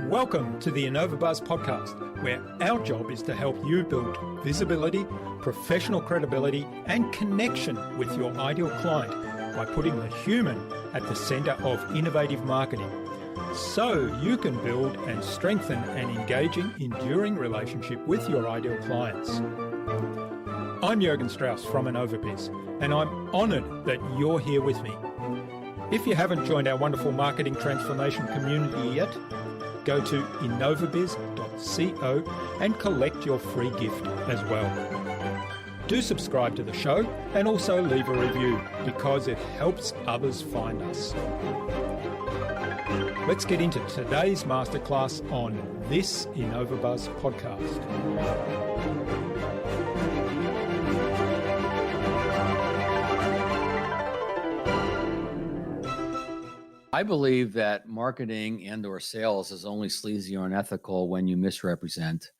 Welcome to the InnovaBuzz podcast, where our job is to help you build visibility, professional credibility, and connection with your ideal client by putting the human at the center of innovative marketing, so you can build and strengthen an engaging, enduring relationship with your ideal clients. I'm Jürgen Strauss from InnovaBuzz, and I'm honored that you're here with me. If you haven't joined our wonderful marketing transformation community yet, go to innovabiz.co and collect your free gift as well. Do subscribe to the show and also leave a review because it helps others find us. Let's get into today's masterclass on this InnovaBuzz podcast. I believe that marketing and or sales is only sleazy or unethical when you misrepresent,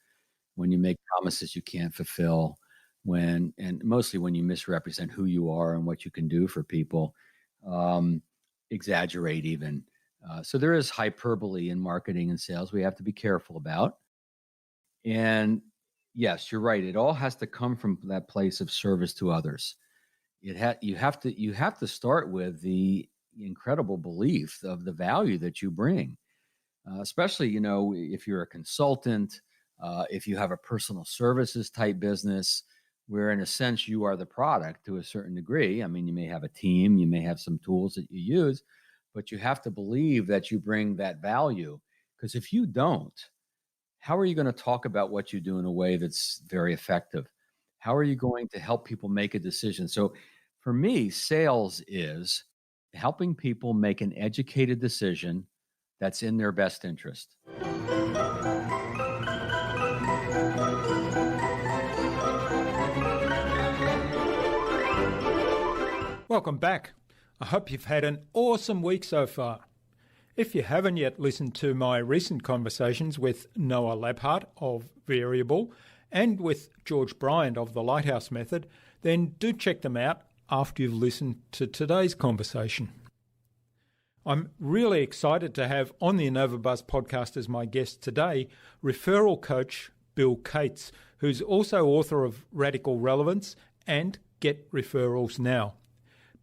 when you make promises you can't fulfill, and mostly when you misrepresent who you are and what you can do for people, exaggerate even. So there is hyperbole in marketing and sales we have to be careful about. And yes, you're right. It all has to come from that place of service to others. You have to start with the incredible belief of the value that you bring, especially, if you're a consultant, if you have a personal services type business, where in a sense you are the product to a certain degree. I mean, you may have a team, you may have some tools that you use, but you have to believe that you bring that value. Because if you don't, how are you going to talk about what you do in a way that's very effective? How are you going to help people make a decision? So for me, sales is helping people make an educated decision that's in their best interest. Welcome back. I hope you've had an awesome week so far. If you haven't yet listened to my recent conversations with Noah Labhart of Variable and with George Bryant of the Lighthouse Method, then do check them out after you've listened to today's conversation. I'm really excited to have on the InnovaBuzz podcast as my guest today, Referral Coach Bill Cates, who's also author of Radical Relevance and Get Referrals Now.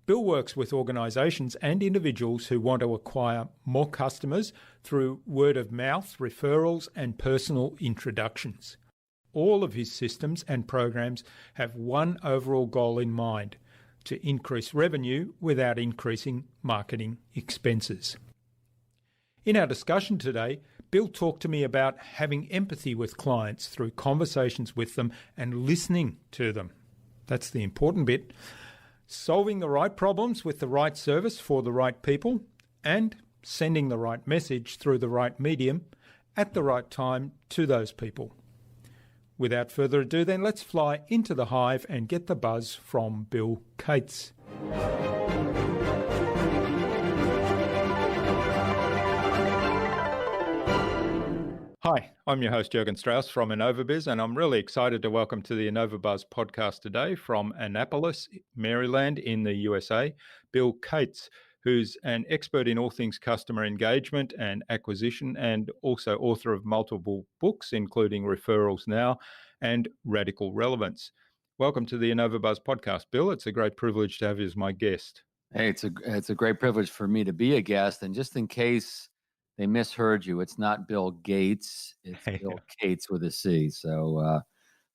Bill works with organisations and individuals who want to acquire more customers through word of mouth, referrals, and personal introductions. All of his systems and programs have one overall goal in mind: to increase revenue without increasing marketing expenses. In our discussion today, Bill talked to me about having empathy with clients through conversations with them and listening to them. That's the important bit. Solving the right problems with the right service for the right people, and sending the right message through the right medium at the right time to those people. Without further ado, then, let's fly into the hive and get the buzz from Bill Cates. Hi, I'm your host, Jürgen Strauss from InnovaBuzz, and I'm really excited to welcome to the InnovaBuzz podcast today from Annapolis, Maryland in the USA, Bill Cates, who's an expert in all things customer engagement and acquisition, and also author of multiple books, including Referrals Now and Radical Relevance. Welcome to the InnovaBuzz podcast, Bill. It's a great privilege to have you as my guest. Hey, it's a great privilege for me to be a guest. And just in case they misheard you, it's not Bill Gates, it's Bill Cates with a C. So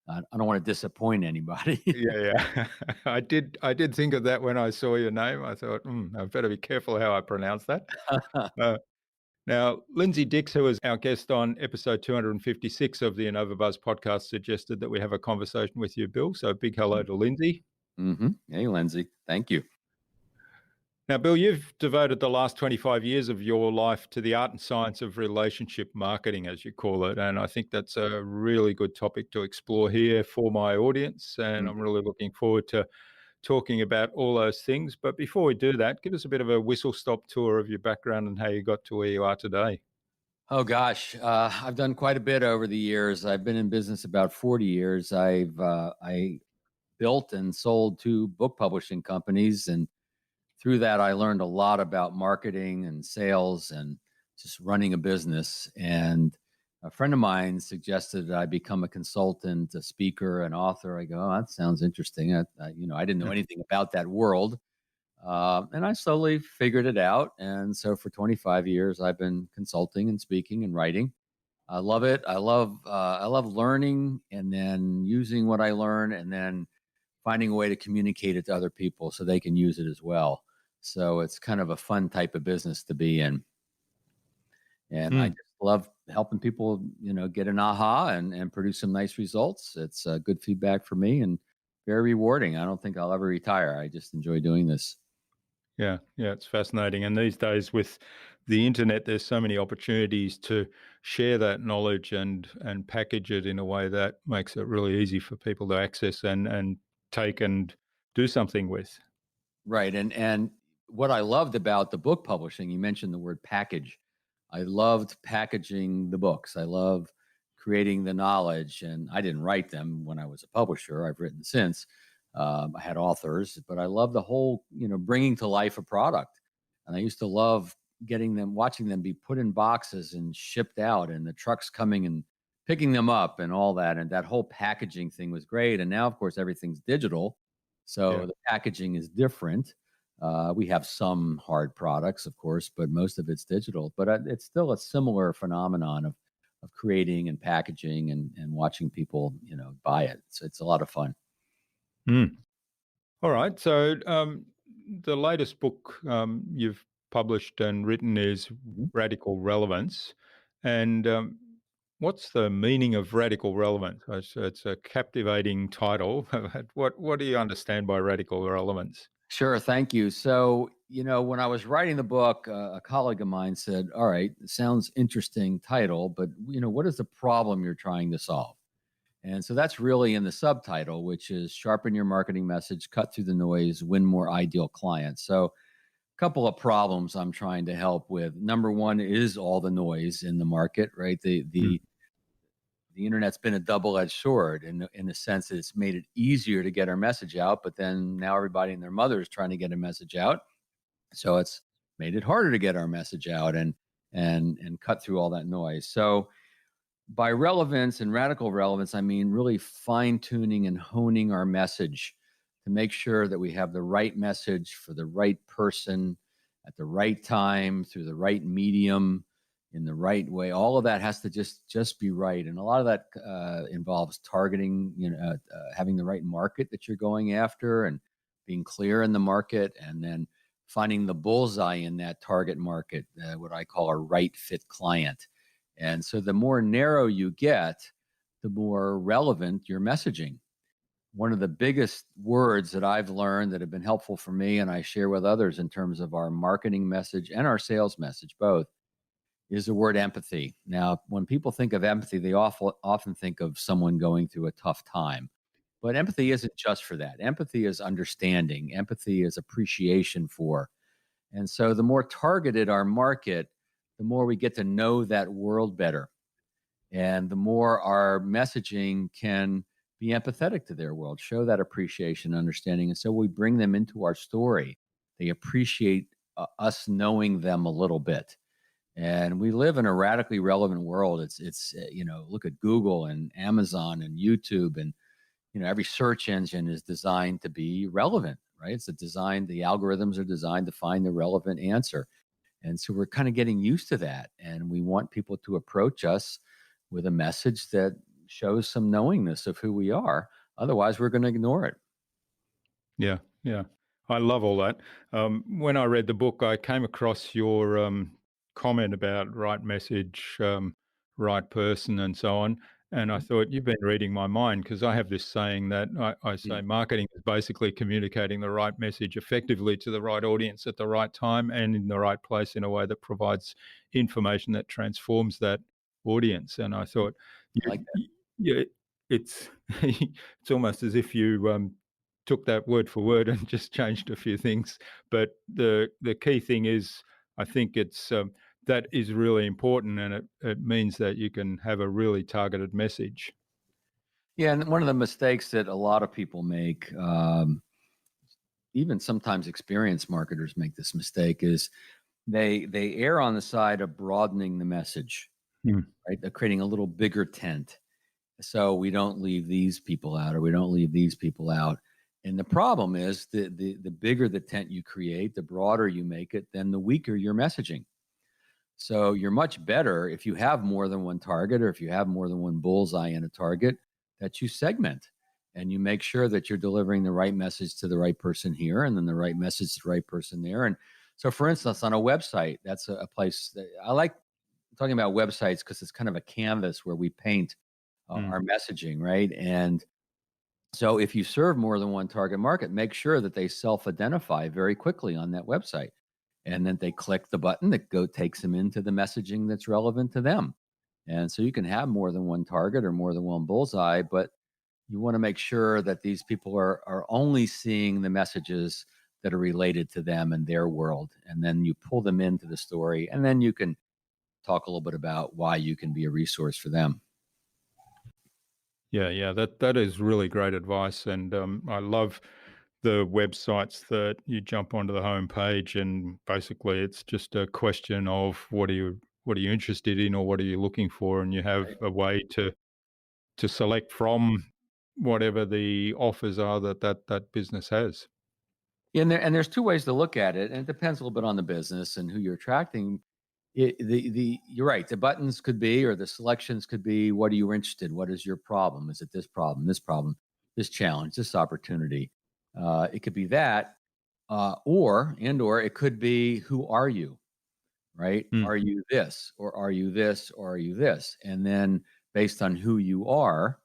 I don't want to disappoint anybody. Yeah. I did think of that when I saw your name. I thought, I better be careful how I pronounce that. Now, Lindsay Dix, who was our guest on episode 256 of the InnovaBuzz podcast, suggested that we have a conversation with you, Bill. So big hello to Lindsay. Mm-hmm. Hey, Lindsay. Thank you. Now, Bill, you've devoted the last 25 years of your life to the art and science of relationship marketing, as you call it. And I think that's a really good topic to explore here for my audience. And I'm really looking forward to talking about all those things. But before we do that, give us a bit of a whistle-stop tour of your background and how you got to where you are today. Oh, gosh. I've done quite a bit over the years. I've been in business about 40 years. I've built and sold 2 book publishing companies. And through that, I learned a lot about marketing and sales and just running a business. And a friend of mine suggested that I become a consultant, a speaker, an author. I go, oh, that sounds interesting. I didn't know anything about that world. And I slowly figured it out. And so for 25 years, I've been consulting and speaking and writing. I love it. I love learning and then using what I learn and then finding a way to communicate it to other people so they can use it as well. So it's kind of a fun type of business to be in. And I Mm. just love helping people, get an aha and produce some nice results. It's good feedback for me and very rewarding. I don't think I'll ever retire. I just enjoy doing this. Yeah, yeah, it's fascinating. And these days with the internet, there's so many opportunities to share that knowledge and package it in a way that makes it really easy for people to access and take and do something with. Right. And what I loved about the book publishing, you mentioned the word package. I loved packaging the books. I love creating the knowledge. And I didn't write them when I was a publisher. I've written since. I had authors, but I love the whole, bringing to life a product. And I used to love getting them, watching them be put in boxes and shipped out, and the trucks coming and picking them up and all that. And that whole packaging thing was great. And now, of course, everything's digital. Yeah. So the packaging is different. We have some hard products, of course, but most of it's digital. But it's still a similar phenomenon of creating and packaging and watching people, buy it. So it's a lot of fun. Mm. All right. So the latest book you've published and written is Mhm. Radical Relevance. And what's the meaning of radical relevance? It's a captivating title. What do you understand by radical relevance? Sure. Thank you. So, when I was writing the book, a colleague of mine said, all right, sounds interesting title, but, what is the problem you're trying to solve? And so that's really in the subtitle, which is sharpen your marketing message, cut through the noise, win more ideal clients. So, a couple of problems I'm trying to help with. Number one is all the noise in the market, right? Mm. The internet's been a double-edged sword in the sense that it's made it easier to get our message out, but then now everybody and their mother is trying to get a message out. So it's made it harder to get our message out and cut through all that noise. So by relevance and radical relevance, I mean really fine tuning and honing our message to make sure that we have the right message for the right person at the right time through the right medium in the right way. All of that has to just be right, and a lot of that involves targeting, having the right market that you're going after, and being clear in the market, and then finding the bullseye in that target market, what I call a right fit client. And so the more narrow you get, the more relevant your messaging. One of the biggest words that I've learned that have been helpful for me and I share with others in terms of our marketing message and our sales message, both, is the word empathy. Now, when people think of empathy, they often think of someone going through a tough time. But empathy isn't just for that. Empathy is understanding, empathy is appreciation for. And so the more targeted our market, the more we get to know that world better. And the more our messaging can be empathetic to their world, show that appreciation, understanding. And so we bring them into our story. They appreciate us knowing them a little bit. And we live in a radically relevant world. Look at Google and Amazon and YouTube, and every search engine is designed to be relevant, right? The algorithms are designed to find the relevant answer. And so we're kind of getting used to that. And we want people to approach us with a message that shows some knowingness of who we are. Otherwise, we're going to ignore it. Yeah, yeah. I love all that. When I read the book, I came across your comment about right message, right person, and so on. And I thought, you've been reading my mind, because I have this saying that I Yeah. say marketing is basically communicating the right message effectively to the right audience at the right time and in the right place in a way that provides information that transforms that audience. And I thought, I like that. yeah, it's it's almost as if you took that word for word and just changed a few things. But the key thing is, I think it's that is really important, and it means that you can have a really targeted message. Yeah, and one of the mistakes that a lot of people make, even sometimes experienced marketers make this mistake, is they err on the side of broadening the message, Hmm. right? They're creating a little bigger tent. So we don't leave these people out, or we don't leave these people out. And the problem is the bigger the tent you create, the broader you make it, then the weaker your messaging. So you're much better if you have more than one target, or if you have more than one bullseye in a target, that you segment and you make sure that you're delivering the right message to the right person here, and then the right message to the right person there. And so, for instance, on a website, that's a place that I like talking about websites, because it's kind of a canvas where we paint Hmm. our messaging, right? And so if you serve more than one target market, make sure that they self-identify very quickly on that website. And then they click the button that takes them into the messaging that's relevant to them. And so you can have more than one target or more than one bullseye, but you want to make sure that these people are only seeing the messages that are related to them and their world. And then you pull them into the story, and then you can talk a little bit about why you can be a resource for them. Yeah, yeah, that is really great advice, and I love the websites that you jump onto the homepage, and basically it's just a question of what are you interested in, or what are you looking for, and you have Right. a way to select from whatever the offers are that business has. And there's two ways to look at it, and it depends a little bit on the business and who you're attracting. The you're right. The buttons could be, or the selections could be, what are you interested in? What is your problem? Is it this problem, this challenge, this opportunity? It could be that, or it could be, who are you? Right? Mm, Are you this, or are you this, or are you this? And then based on who you are,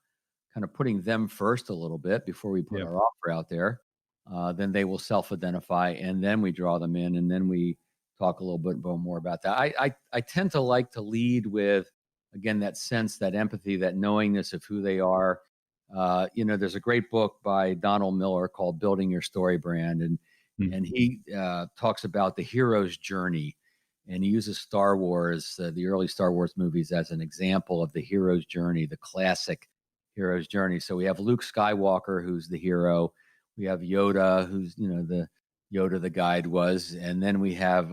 kind of putting them first a little bit before we put yeah, our offer out there, then they will self-identify, and then we draw them in, and then we talk a little bit more about that. I tend to like to lead with, again, that sense, that empathy, that knowingness of who they are. There's a great book by Donald Miller called "Building Your Story Brand," and mm, and he talks about the hero's journey, and he uses Star Wars, the early Star Wars movies, as an example of the hero's journey, the classic hero's journey. So we have Luke Skywalker, who's the hero. We have Yoda, who's the Yoda, the guide was, and then we have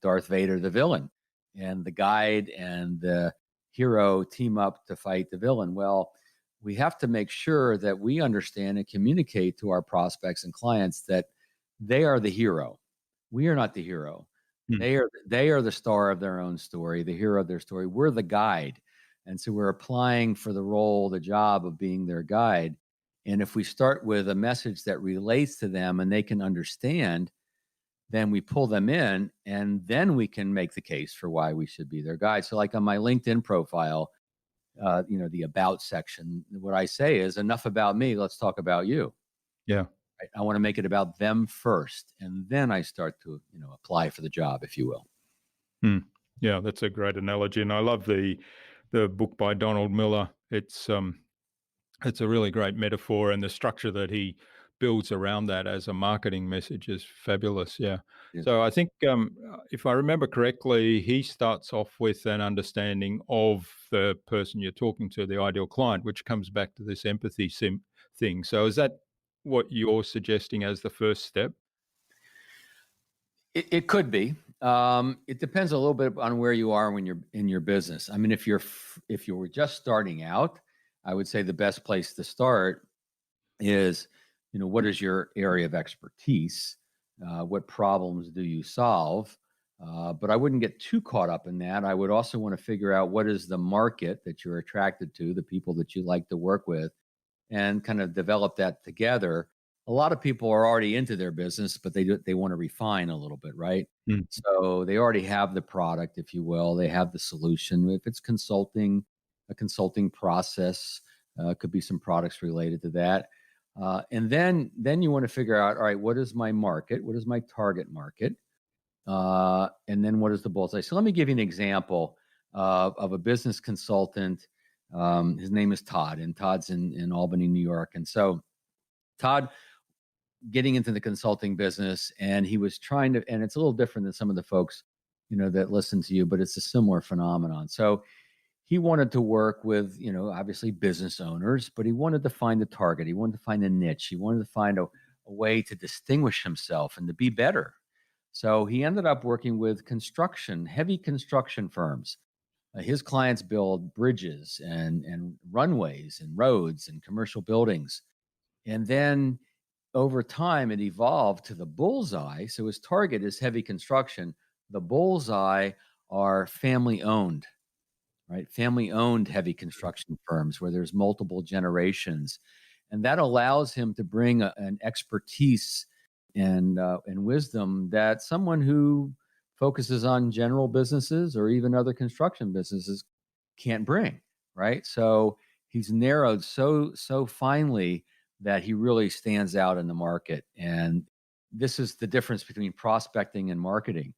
Darth Vader, the villain, and the guide and the hero team up to fight the villain. Well, we have to make sure that we understand and communicate to our prospects and clients that they are the hero. We are not the hero. mm, They are the star of their own story, the hero of their story. We're the guide. And so we're applying for the role, the job of being their guide. And if we start with a message that relates to them and they can understand, then we pull them in, and then we can make the case for why we should be their guide. So, like on my LinkedIn profile, the about section, what I say is, enough about me, let's talk about you. yeah. Right? I want to make it about them first, and then I start to, apply for the job, if you will. Mm. Yeah, that's a great analogy, and I love the book by Donald Miller. It's a really great metaphor, and the structure that he builds around that as a marketing message is fabulous. Yeah. Yeah. So I think, if I remember correctly, he starts off with an understanding of the person you're talking to, the ideal client, which comes back to this empathy thing. So is that what you're suggesting as the first step? It could be. It depends a little bit on where you are when you're in your business. I mean, if you were just starting out, I would say the best place to start is, what is your area of expertise? What problems do you solve? But I wouldn't get too caught up in that. I would also want to figure out what is the market that you're attracted to, the people that you like to work with, and kind of develop that together. A lot of people are already into their business, but they want to refine a little bit, right? Mm. So they already have the product, if you will. They have the solution. If it's consulting, a consulting process, could be some products related to that. And then you want to figure out, all right, what is my market? What is my target market? And then what is the bullseye? So let me give you an example of a business consultant. His name is Todd, and Todd's in Albany, New York. And so Todd, getting into the consulting business, and he was trying to, and it's a little different than some of the folks, that listen to you, but it's a similar phenomenon. So he wanted to work with, obviously business owners, but he wanted to find a target. He wanted to find a niche. He wanted to find a way to distinguish himself and to be better. So he ended up working with heavy construction firms. His clients build bridges and runways and roads and commercial buildings. And then over time, it evolved to the bullseye. So his target is heavy construction. The bullseye are family owned, right? Family owned heavy construction firms where there's multiple generations. And that allows him to bring an expertise and wisdom that someone who focuses on general businesses or even other construction businesses can't bring, right? So he's narrowed so finely that he really stands out in the market. And this is the difference between prospecting and marketing,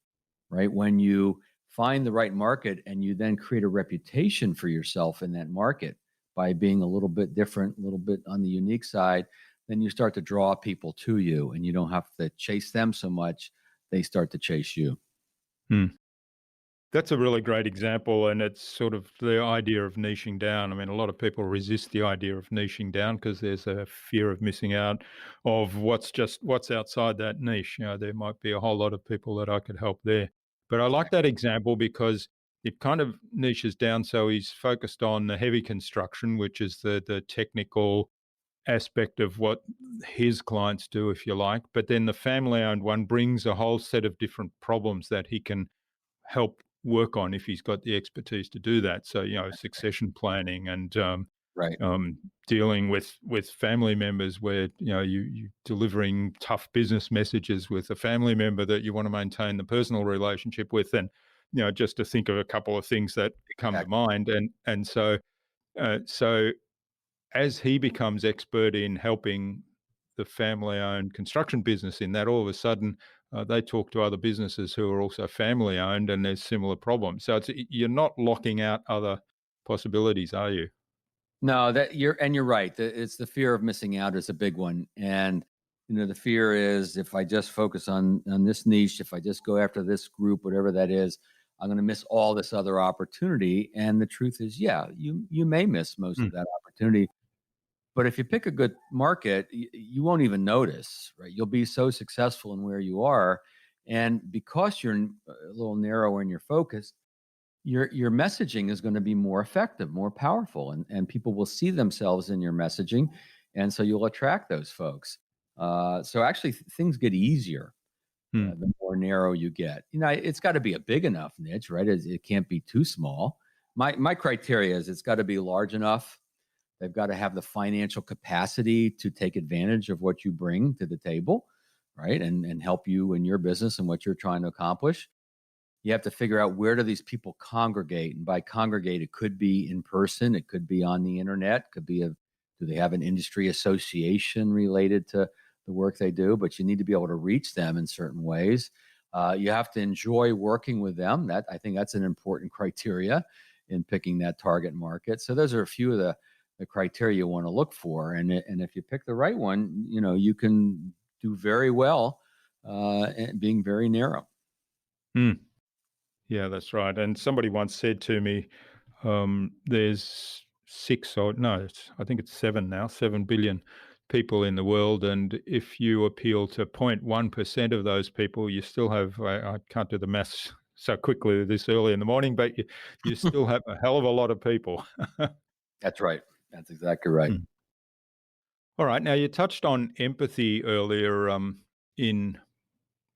right? When you find the right market and you then create a reputation for yourself in that market by being a little bit different, a little bit on the unique side, then you start to draw people to you and you don't have to chase them so much. They start to chase you. Hmm. That's a really great example, and it's sort of the idea of niching down. I mean, a lot of people resist the idea of niching down because there's a fear of missing out of what's outside that niche. There might be a whole lot of people that I could help there. But I like that example because it kind of niches down. So he's focused on the heavy construction, which is the technical aspect of what his clients do, if you like. But then the family-owned one brings a whole set of different problems that he can help work on if he's got the expertise to do that. So, succession planning and Right. dealing with family members where, you're delivering tough business messages with a family member that you want to maintain the personal relationship with. And, just to think of a couple of things that come to mind. And so as he becomes expert in helping the family-owned construction business in that, all of a sudden they talk to other businesses who are also family-owned, and there's similar problems. So you're not locking out other possibilities, are you? No, you're right. It's the fear of missing out is a big one. And the fear is if I just focus on this niche, if I just go after this group, whatever that is, I'm going to miss all this other opportunity. And the truth is, yeah, you may miss most of Mm, that opportunity. But if you pick a good market, you won't even notice, right? You'll be so successful in where you are. And because you're a little narrower in your focus, your messaging is going to be more effective, more powerful, and people will see themselves in your messaging. And so you'll attract those folks. So actually, things get easier mm, the more narrow you get. It's got to be a big enough niche, right? It can't be too small. My criteria is it's got to be large enough. They've got to have the financial capacity to take advantage of what you bring to the table, right? And help you in your business and what you're trying to accomplish. You have to figure out where do these people congregate, and by congregate, it could be in person, it could be on the internet, could be do they have an industry association related to the work they do? But you need to be able to reach them in certain ways. You have to enjoy working with them. That I think that's an important criteria in picking that target market. So those are a few of the criteria you want to look for, and if you pick the right one, you can do very well, and being very narrow. mm. Yeah, that's right. And somebody once said to me, there's I think it's seven now, 7 billion people in the world. And if you appeal to 0.1% of those people, you still have, I can't do the maths so quickly this early in the morning, but you still have a hell of a lot of people. That's right. That's exactly right. Mm. All right. Now, you touched on empathy earlier in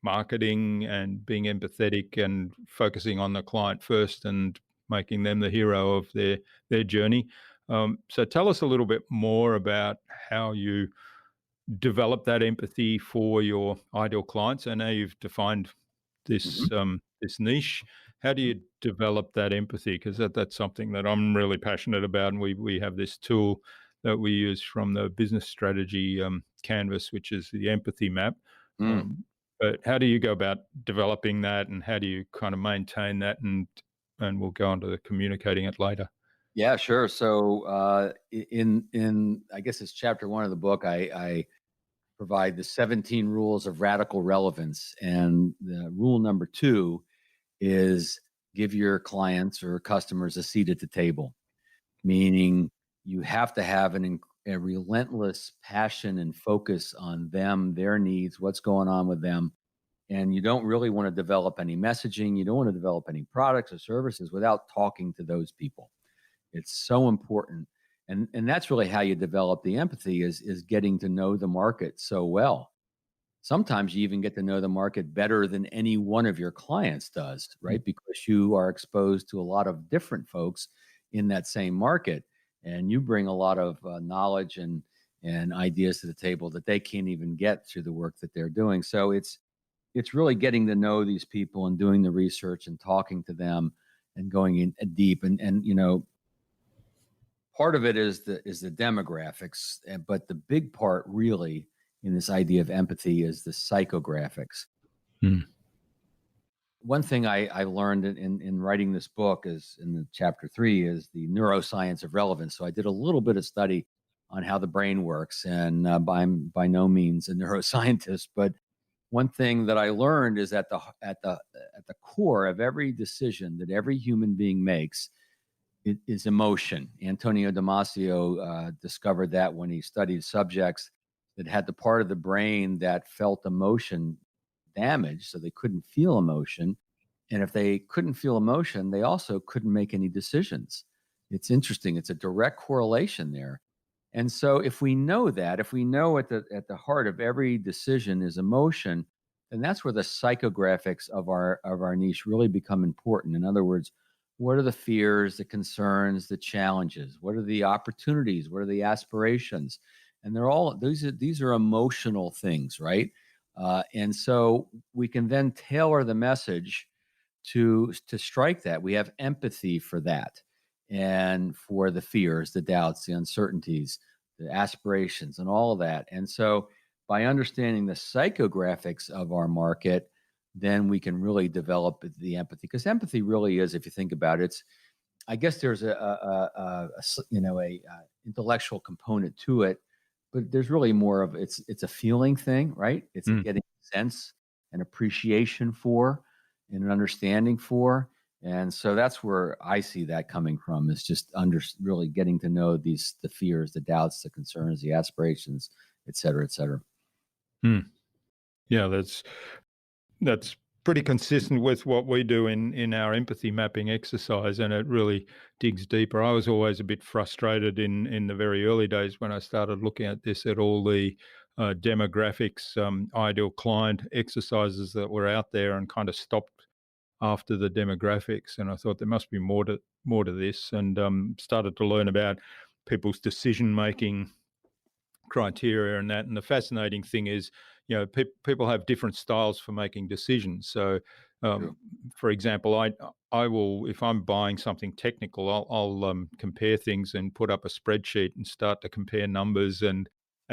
marketing and being empathetic and focusing on the client first and making them the hero of their journey. So tell us a little bit more about how you develop that empathy for your ideal clients. I know you've defined Mhm. this niche. How do you develop that empathy? Because that's something that I'm really passionate about, and we have this tool that we use from the business strategy canvas, which is the empathy map. Mm. Um, but how do you go about developing that, and how do you kind of maintain that? And we'll go on to the communicating it later. Yeah, sure. So in I guess it's chapter 1 of the book, I provide the 17 rules of radical relevance, and the rule number 2 is give your clients or customers a seat at the table, meaning you have to have a relentless passion and focus on them, their needs, what's going on with them. And you don't really want to develop any messaging. You don't want to develop any products or services without talking to those people. It's so important. And that's really how you develop the empathy is getting to know the market so well. Sometimes you even get to know the market better than any one of your clients does, right? Because you are exposed to a lot of different folks in that same market, and you bring a lot of knowledge and ideas to the table that they can't even get through the work that they're doing. So it's really getting to know these people and doing the research and talking to them and going in deep. And part of it is the demographics, but the big part really in this idea of empathy is the psychographics. Mm. One thing I learned in writing this book is in the chapter 3 is the neuroscience of relevance. So I did a little bit of study on how the brain works, and I'm by no means a neuroscientist, but one thing that I learned is at the core of every decision that every human being makes, it is emotion. Antonio Damasio discovered that when he studied subjects that had the part of the brain that felt emotion damaged, so they couldn't feel emotion. And if they couldn't feel emotion, they also couldn't make any decisions. It's interesting. It's a direct correlation there. And so if we know that, if we know at the heart of every decision is emotion, then that's where the psychographics of our niche really become important. In other words, what are the fears, the concerns, the challenges? What are the opportunities? What are the aspirations? And these are emotional things, right? And so we can then tailor the message to strike that. We have empathy for that, and for the fears, the doubts, the uncertainties, the aspirations, and all of that. And so by understanding the psychographics of our market, then we can really develop the empathy, because empathy really is, if you think about it, I guess there's a intellectual component to it, but there's really more of it's a feeling thing, right? It's getting a sense and appreciation for and an understanding for. And so that's where I see that coming from, is just really getting to know the fears, the doubts, the concerns, the aspirations, et cetera, et cetera. Yeah, that's pretty consistent with what we do in our empathy mapping exercise, and it really digs deeper. I was always a bit frustrated in the very early days when I started looking at this, at all the demographics, ideal client exercises that were out there, and kind of stopped after the demographics. And I thought there must be more to this, and started to learn about people's decision making criteria and that. And the fascinating thing is, people have different styles for making decisions. So, for example, I will, if I'm buying something technical, I'll compare things and put up a spreadsheet and start to compare numbers and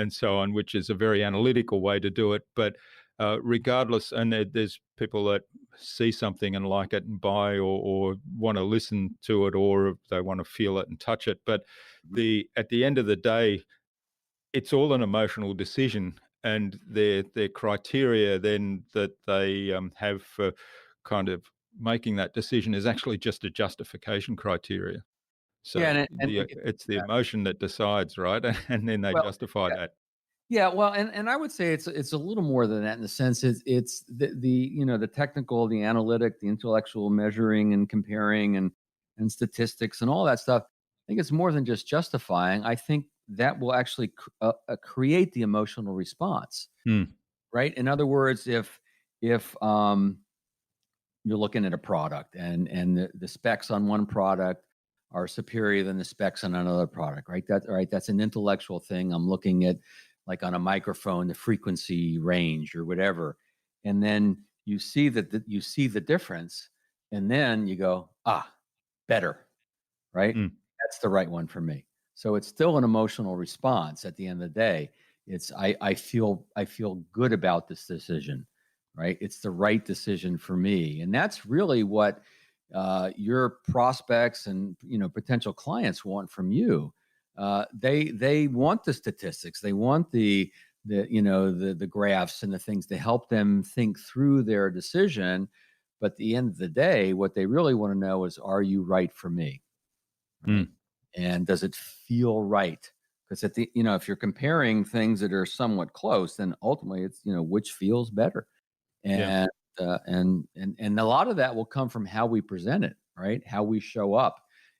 so on, which is a very analytical way to do it. But regardless, and there's people that see something and like it and buy, or want to listen to it, or they want to feel it and touch it. But at the end of the day, it's all an emotional decision, and their criteria then that they have for kind of making that decision is actually just a justification criteria. So Yeah, it's the emotion that decides, right? And then they well, justify that. yeah, well, and I would say it's a little more than that, in the sense it's the technical, the analytic, the intellectual measuring and comparing and statistics and all that stuff. I think it's more than just justifying. I think that will actually create the emotional response, right? In other words, if you're looking at a product and the specs on one product are superior than the specs on another product, right? That's an intellectual thing. I'm looking at, like on a microphone, the frequency range or whatever. And then you see you see the difference, and then you go, better, right? That's the right one for me. So it's still an emotional response at the end of the day. It's I feel good about this decision, right? It's the right decision for me, and that's really what your prospects and potential clients want from you. They want the statistics, they want the graphs and the things to help them think through their decision. But at the end of the day, what they really want to know is, are you right for me? Right? And does it feel right? Because if you're comparing things that are somewhat close, then ultimately it's, which feels better. Yeah. And and a lot of that will come from how we present it, right? How we show up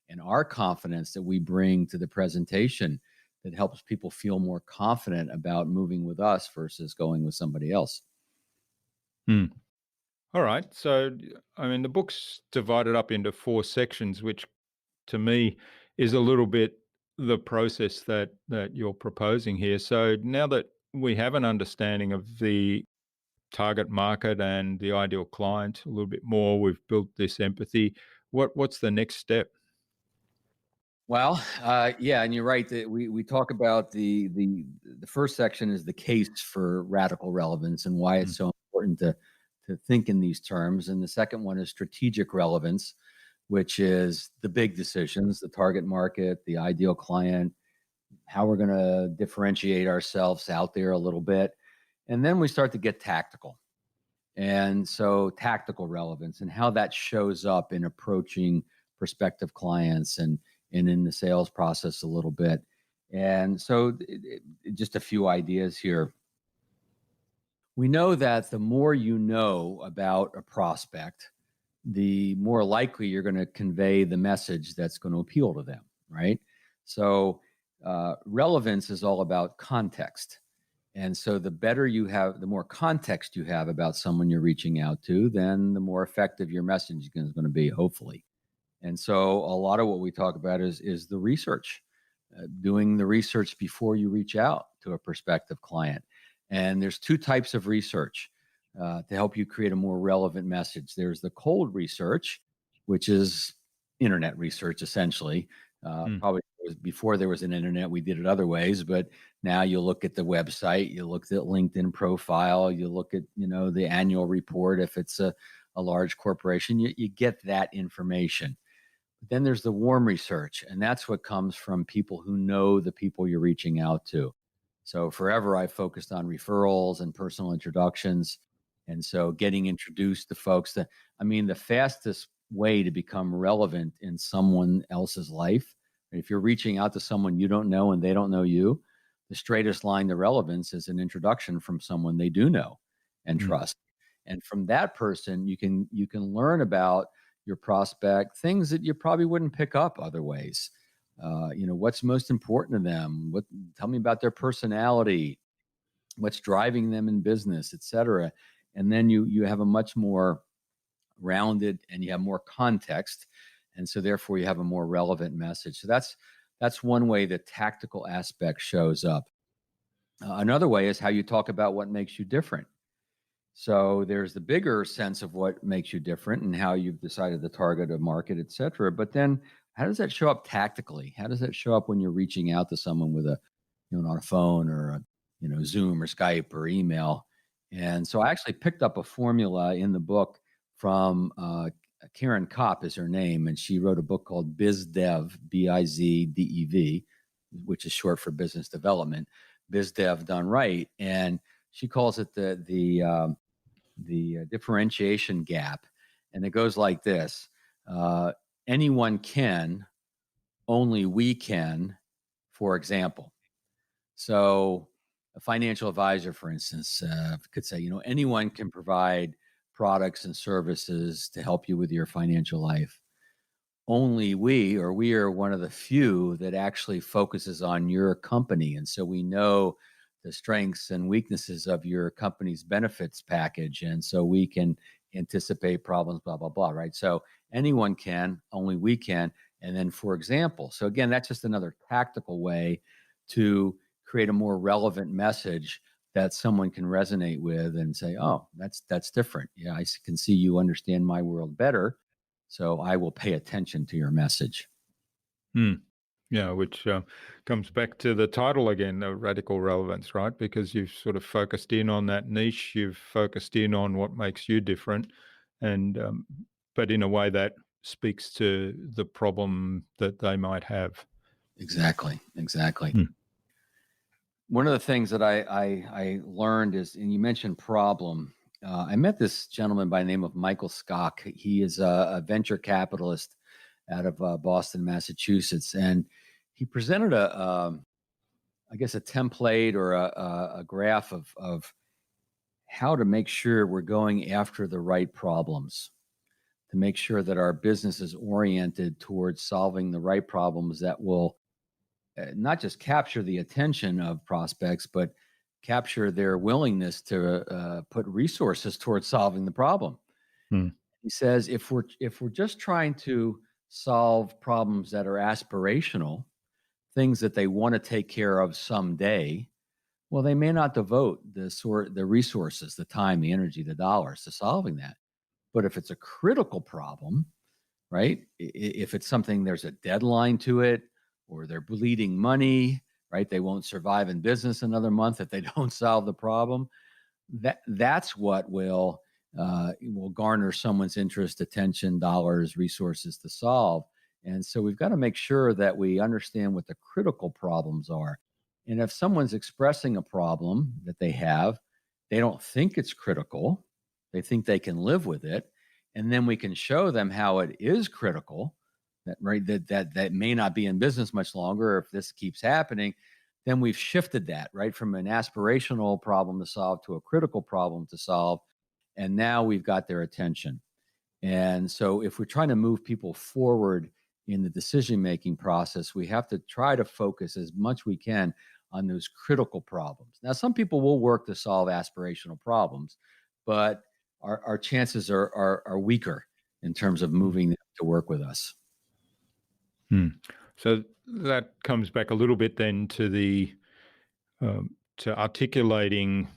and our confidence that we bring to the presentation that helps people feel more confident about moving with us versus going with somebody else. All right. So, I mean, the book's divided up into 4 sections, which to me is a little bit the process that you're proposing here. So now that we have an understanding of the target market and the ideal client a little bit more, we've built this empathy. What's the next step? Well, yeah, and you're right that we talk about the first section is the case for radical relevance and why it's so important to think in these terms, and the second one is strategic relevance, which is the big decisions, the target market, the ideal client, how we're going to differentiate ourselves out there a little bit, and then we start to get tactical, and so tactical relevance and how that shows up in approaching prospective clients and in the sales process a little bit. And so just a few ideas here. We know that the more you know about a prospect, the more likely you're going to convey the message that's going to appeal to them, right? So relevance is all about context. And so the better you have, the more context you have about someone you're reaching out to, then the more effective your message is going to be, hopefully. And so a lot of what we talk about is the research, doing the research before you reach out to a prospective client. And there's 2 types of research to help you create a more relevant message. There's the cold research, which is internet research, essentially. Probably before there was an internet, we did it other ways, but now you look at the website, you look at LinkedIn profile, you look at, the annual report. If it's a large corporation, you get that information. But then there's the warm research, and that's what comes from people who know the people you're reaching out to. So forever, I focused on referrals and personal introductions. And so getting introduced to folks the fastest way to become relevant in someone else's life, if you're reaching out to someone you don't know and they don't know you, the straightest line to relevance is an introduction from someone they do know and trust. And from that person, you can learn about your prospect, things that you probably wouldn't pick up other ways. What's most important to them? Tell me about their personality, what's driving them in business, et cetera. And then you have a much more rounded and you have more context. And so therefore you have a more relevant message. So that's one way the tactical aspect shows up. Another way is how you talk about what makes you different. So there's the bigger sense of what makes you different and how you've decided to target a market, et cetera. But then how does that show up tactically? How does that show up when you're reaching out to someone with on a phone or Zoom or Skype or email? And so I actually picked up a formula in the book from Karen Kopp is her name. And she wrote a book called BizDev, BizDev, which is short for business development, BizDev done right. And she calls it the differentiation gap. And it goes like this. Anyone can, only we can, for example. So a financial advisor, for instance, could say, anyone can provide products and services to help you with your financial life. Only we are one of the few that actually focuses on your company. And so we know the strengths and weaknesses of your company's benefits package. And so we can anticipate problems, blah, blah, blah, right? So anyone can, only we can. And then, for example, so again, that's just another tactical way to create a more relevant message that someone can resonate with and say, oh, that's different. Yeah, I can see you understand my world better. So I will pay attention to your message. Yeah, which comes back to the title again, the radical relevance, right? Because you've sort of focused in on that niche, you've focused in on what makes you different, and but in a way that speaks to the problem that they might have. Exactly. One of the things that I learned is, and you mentioned problem, I met this gentleman by the name of Michael Skock. He is a venture capitalist out of Boston, Massachusetts, and he presented I guess, a template or a graph of how to make sure we're going after the right problems, to make sure that our business is oriented towards solving the right problems that will not just capture the attention of prospects, but capture their willingness to put resources towards solving the problem. Hmm. He says if we're just trying to solve problems that are aspirational, things that they want to take care of someday, well, they may not devote the resources, the time, the energy, the dollars to solving that. But if it's a critical problem, right? If it's something, there's a deadline to it, or they're bleeding money, right? They won't survive in business another month if they don't solve the problem. That's what will garner someone's interest, attention, dollars, resources to solve. And so we've got to make sure that we understand what the critical problems are. And if someone's expressing a problem that they have, they don't think it's critical, they think they can live with it. And then we can show them how it is critical, that right, that may not be in business much longer if this keeps happening. Then we've shifted that, right, from an aspirational problem to solve to a critical problem to solve. And now we've got their attention. And so if we're trying to move people forward in the decision-making process, we have to try to focus as much we can on those critical problems. Now, some people will work to solve aspirational problems, but our chances are weaker in terms of moving them to work with us. So that comes back a little bit then to the to articulating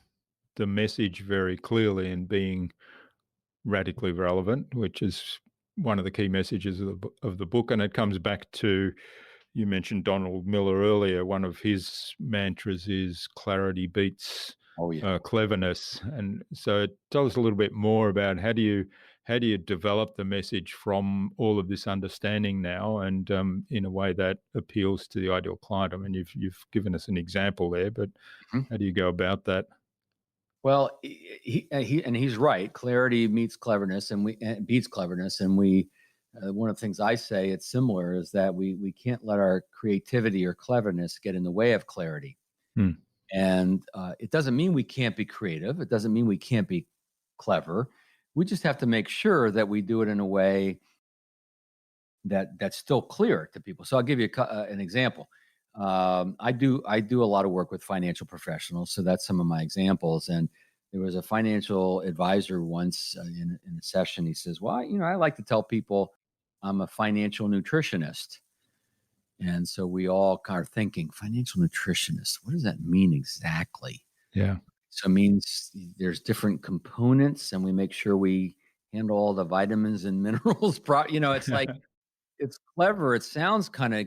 the message very clearly and being radically relevant, which is one of the key messages of the book. And it comes back to, you mentioned Donald Miller earlier. One of his mantras is clarity beats cleverness. And so tell us a little bit more about how do you develop the message from all of this understanding now, and in a way that appeals to the ideal client. I mean, you've given us an example there, but how do you go about that? Well, he's right. Clarity meets cleverness, and beats cleverness. And one of the things I say, it's similar, is that we can't let our creativity or cleverness get in the way of clarity. And it doesn't mean we can't be creative. It doesn't mean we can't be clever. We just have to make sure that we do it in a way that's still clear to people. So I'll give you an example. I do a lot of work with financial professionals, so that's some of my examples. And there was a financial advisor once in a session. He says, "Well, I like to tell people I'm a financial nutritionist." And so we all kind of thinking, financial nutritionist, what does that mean exactly? Yeah. So it means there's different components, and we make sure we handle all the vitamins and minerals. It's like, it's clever. It sounds kind of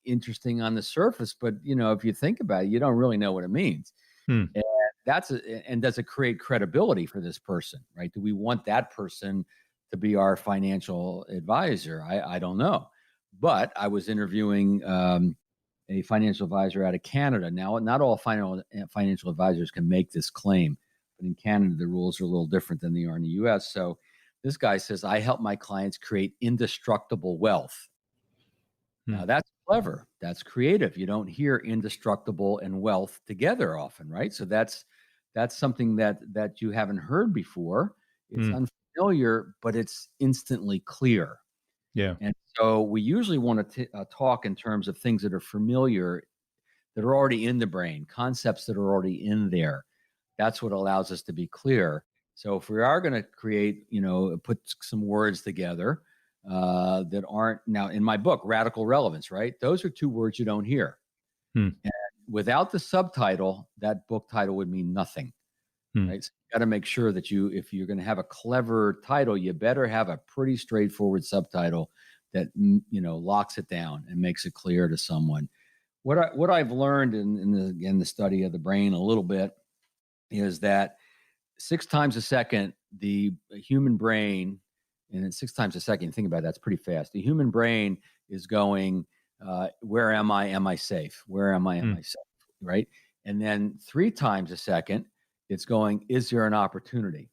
interesting on the surface, but if you think about it, you don't really know what it means. And and does it create credibility for this person, right? Do we want that person to be our financial advisor? I don't know. But I was interviewing a financial advisor out of Canada. Now, not all financial advisors can make this claim, but in Canada, the rules are a little different than they are in the US. So this guy says, I help my clients create indestructible wealth. Now, that's clever. That's creative. You don't hear indestructible and wealth together often, right? So that's something that you haven't heard before. It's unfamiliar, but it's instantly clear. Yeah. And so we usually want to talk in terms of things that are familiar, that are already in the brain, concepts that are already in there. That's what allows us to be clear. So if we are going to create, put some words together that aren't, now in my book, Radical Relevance, right? Those are two words you don't hear. And without the subtitle, that book title would mean nothing. Right? So you got to make sure that if you're going to have a clever title, you better have a pretty straightforward subtitle that locks it down and makes it clear to someone. What I've learned in the study of the brain a little bit is that 6 times a second, the human brain, and then 6 times a second, you think about it, that's pretty fast. The human brain is going, where am I? Am I safe? Where am I? Am I safe? Right? And then 3 times a second, it's going, is there an opportunity?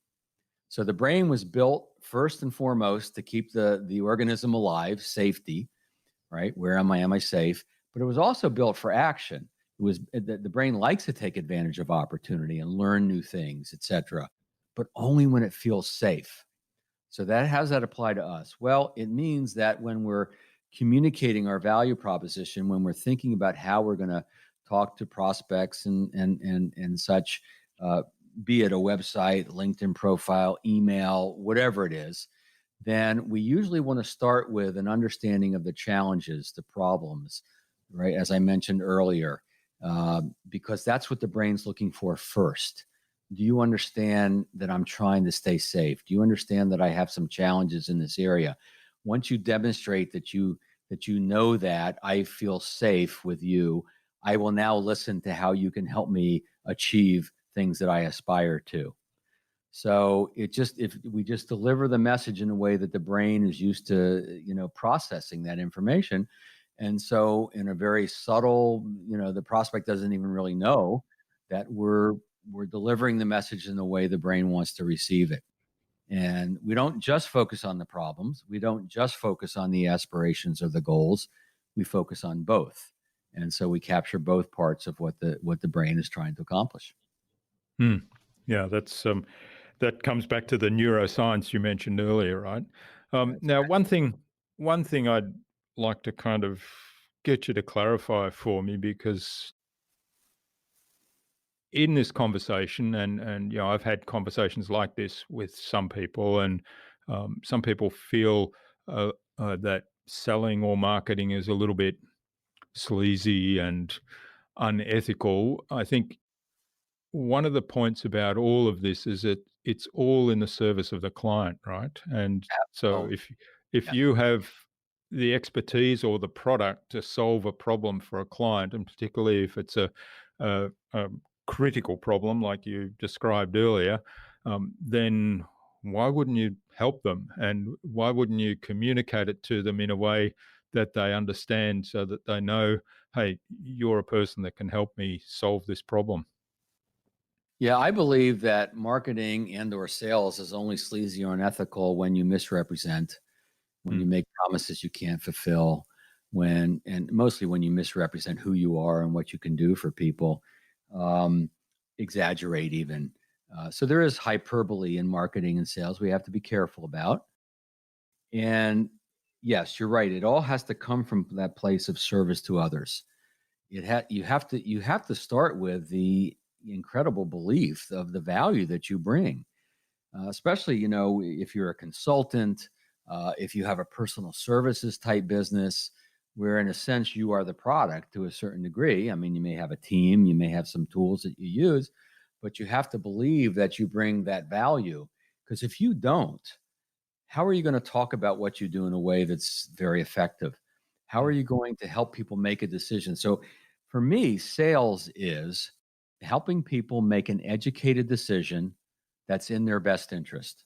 So the brain was built first and foremost to keep the organism alive, safety, right? Where am I? Am I safe? But it was also built for action. It was the brain likes to take advantage of opportunity and learn new things, etc., but only when it feels safe. So that how does that apply to us? Well, it means that when we're communicating our value proposition, when we're thinking about how we're going to talk to prospects and such, uh, be it a website, LinkedIn profile, email, whatever it is, then we usually want to start with an understanding of the challenges, the problems, right? As I mentioned earlier, because that's what the brain's looking for first. Do you understand that I'm trying to stay safe? Do you understand that I have some challenges in this area? Once you demonstrate that you know that I feel safe with you, I will now listen to how you can help me achieve things that I aspire to. So if we just deliver the message in a way that the brain is used to, processing that information. And so in a very subtle, the prospect doesn't even really know that we're delivering the message in the way the brain wants to receive it. And we don't just focus on the problems. We don't just focus on the aspirations or the goals. We focus on both. And so we capture both parts of what the brain is trying to accomplish. Hmm. Yeah, that comes back to the neuroscience you mentioned earlier, right? Now, one thing I'd like to kind of get you to clarify for me, because in this conversation, and I've had conversations like this with some people, and some people feel that selling or marketing is a little bit sleazy and unethical. I think one of the points about all of this is that it's all in the service of the client, right? And so Oh, if yeah. you have the expertise or the product to solve a problem for a client, and particularly if it's a critical problem like you described earlier, then why wouldn't you help them? And why wouldn't you communicate it to them in a way that they understand, so that they know, hey, you're a person that can help me solve this problem? Yeah, I believe that marketing and or sales is only sleazy or unethical when you misrepresent, when you Mm. make promises you can't fulfill, and mostly when you misrepresent who you are and what you can do for people, um, exaggerate even. So there is hyperbole in marketing and sales we have to be careful about. And yes, you're right. It all has to come from that place of service to others. You have to start with the incredible belief of the value that you bring, especially if you're a consultant, if you have a personal services type business where in a sense you are the product to a certain degree. I mean, you may have a team, you may have some tools that you use, but you have to believe that you bring that value, because if you don't, how are you going to talk about what you do in a way that's very effective? How are Mm. you going to help people make a decision? So for me, sales is helping people make an educated decision that's in their best interest.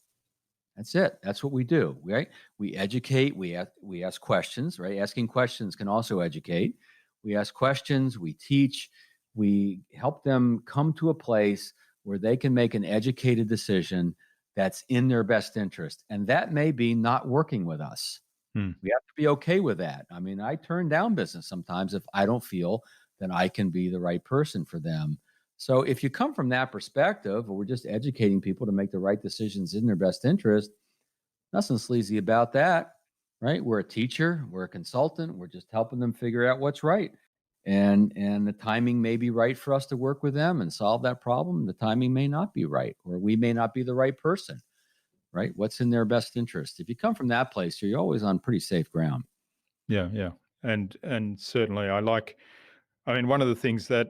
That's it. That's what we do, right? We educate, we ask questions, right? Asking questions can also educate. We ask questions, we teach, we help them come to a place where they can make an educated decision that's in their best interest. And that may be not working with us. Mm. We have to be okay with that. I mean, I turn down business sometimes if I don't feel that I can be the right person for them. So if you come from that perspective, or we're just educating people to make the right decisions in their best interest, nothing sleazy about that, right? We're a teacher, we're a consultant, we're just helping them figure out what's right. And the timing may be right for us to work with them and solve that problem. The timing may not be right, or we may not be the right person, right? What's in their best interest? If you come from that place, you're always on pretty safe ground. Yeah, yeah. And certainly I mean, one of the things that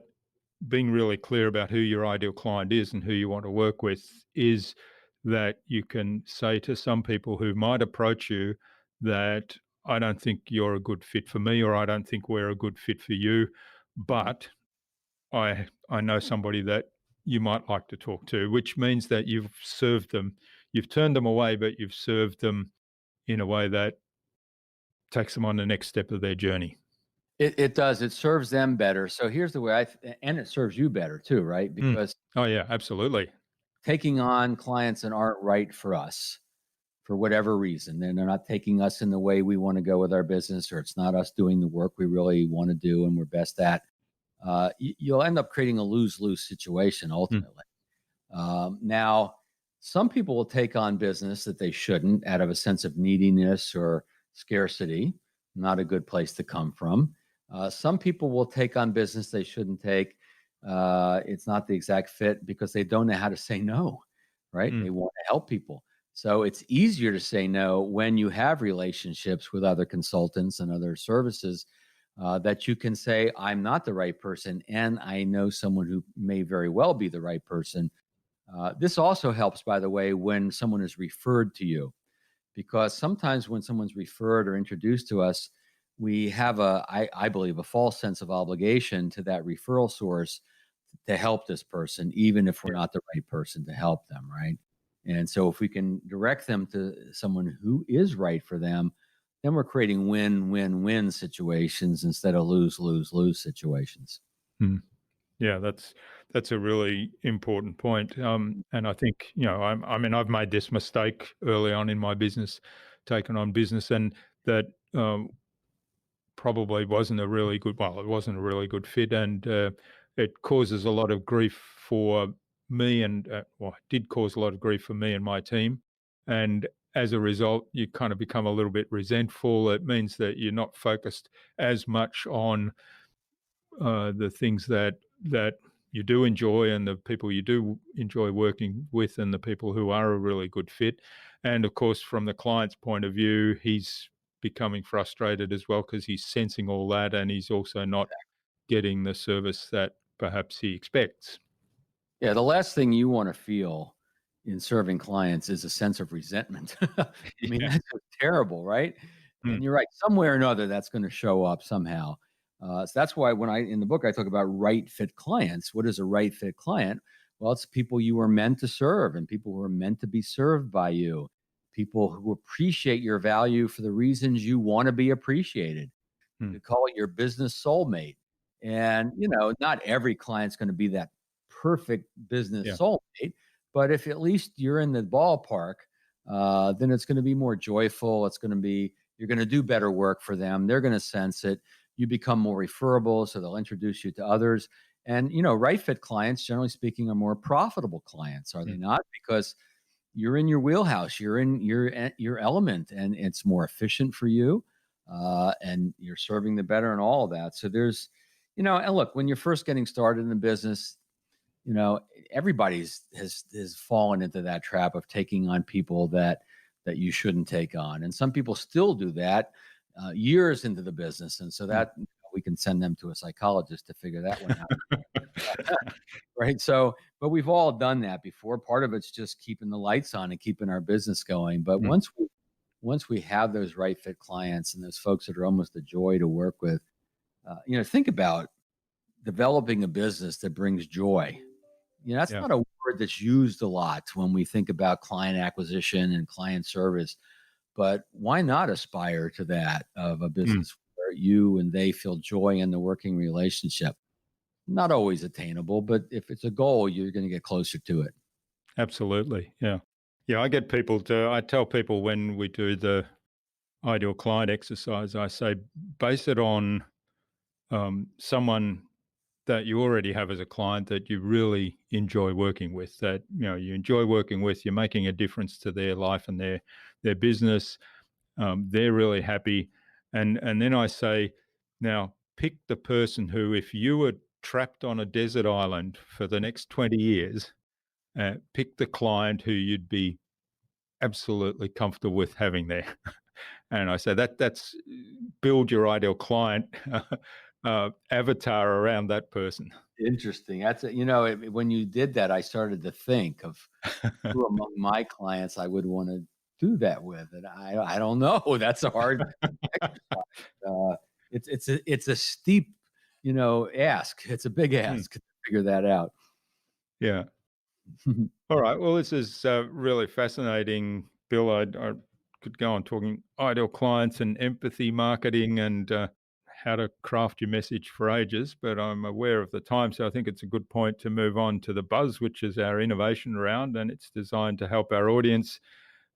being really clear about who your ideal client is and who you want to work with is that you can say to some people who might approach you that I don't think you're a good fit for me, or I don't think we're a good fit for you, Mhm. but I know somebody that you might like to talk to, which means that you've served them. You've turned them away, but you've served them in a way that takes them on the next step of their journey. It does. It serves them better. So here's the way and it serves you better too, right? Mm. Because Oh yeah, absolutely. taking on clients that aren't right for us for whatever reason. They're not taking us in the way we want to go with our business, or it's not us doing the work we really want to do and we're best at. You'll end up creating a lose-lose situation ultimately. Now, some people will take on business that they shouldn't out of a sense of neediness or scarcity, not a good place to come from. Some people will take on business they shouldn't take. It's not the exact fit because they don't know how to say no, right? They want to help people. So it's easier to say no when you have relationships with other consultants and other services that you can say, I'm not the right person, and I know someone who may very well be the right person. This also helps, by the way, when someone is referred to you, because sometimes when someone's referred or introduced to us, we have I believe, a false sense of obligation to that referral source to help this person, even if we're not the right person to help them, right? And so if we can direct them to someone who is right for them, then we're creating win-win-win situations instead of lose-lose-lose situations. Yeah, that's a really important point. And I think, I mean, I've made this mistake early on in my business, taken on business, and that probably wasn't a really good. Well, it wasn't a really good fit, and it causes a lot of grief for me, and it did cause a lot of grief for me and my team. And as a result, you kind of become a little bit resentful. It means that you're not focused as much on the things that you do enjoy and the people you do enjoy working with and the people who are a really good fit. And of course, from the client's point of view, he's becoming frustrated as well because he's sensing all that and he's also not getting the service that perhaps he expects. Yeah, the last thing you want to feel in serving clients is a sense of resentment. I mean, Yeah. that's just terrible, right? Mm. And you're right, somewhere or another, that's going to show up somehow. So that's why when in the book, I talk about right fit clients. What is a right fit client? Well, it's people you were meant to serve and people who are meant to be served by you, people who appreciate your value for the reasons you want to be appreciated. Mm. You call it your business soulmate. And, not every client's going to be that perfect Yeah. business soulmate, but if at least you're in the ballpark, then it's going to be more joyful. You're going to do better work for them. They're going to sense it. You become more referable, so they'll introduce you to others. And, right fit clients, generally speaking, are more profitable clients, are they Mm. not? Because you're in your wheelhouse, you're in your element, and it's more efficient for you, and you're serving the better and all of that. So there's, and look, when you're first getting started in the business, everybody's has fallen into that trap of taking on people that you shouldn't take on, and some people still do that years into the business, and so that we can send them to a psychologist to figure that one out. Right. So, but we've all done that before. Part of it's just keeping the lights on and keeping our business going. But Mm. once we have those right fit clients and those folks that are almost a joy to work with, think about developing a business that brings joy. That's Yeah. not a word that's used a lot when we think about client acquisition and client service. But why not aspire to that of a Mm. business where you and they feel joy in the working relationship? Not always attainable, but if it's a goal, you're going to get closer to it. Absolutely. Yeah. Yeah. I tell people when we do the ideal client exercise, I say, base it on someone that you already have as a client that you really enjoy working with, that you enjoy working with, you're making a difference to their life and their business. They're really happy. And then I say, now pick the person who, if you were trapped on a desert island for the next 20 years, pick the client who you'd be absolutely comfortable with having there. And I say that's build your ideal client avatar around that person. Interesting. When you did that, I started to think of who among my clients I would want to do that with, and I don't know. That's a hard exercise. It's a steep, ask. It's a big Hmm. ask to figure that out. Yeah. All right. Well, this is really fascinating, Bill. I could go on talking ideal clients and empathy marketing and how to craft your message for ages, but I'm aware of the time, so I think it's a good point to move on to the buzz, which is our innovation round, and it's designed to help our audience,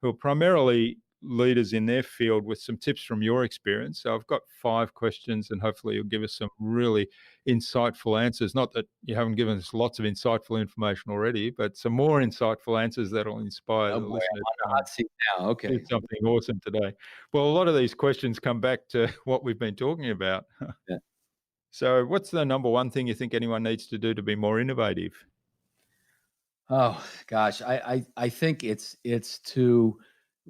who are primarily leaders in their field, with some tips from your experience. So I've got 5 questions, and hopefully you'll give us some really insightful answers. Not that you haven't given us lots of insightful information already, but some more insightful answers that'll inspire Oh the boy, listener I'm on the hot seat now. to Okay. do something awesome today. Well, a lot of these questions come back to what we've been talking about. Yeah. So what's the number one thing you think anyone needs to do to be more innovative? Oh gosh, I think it's to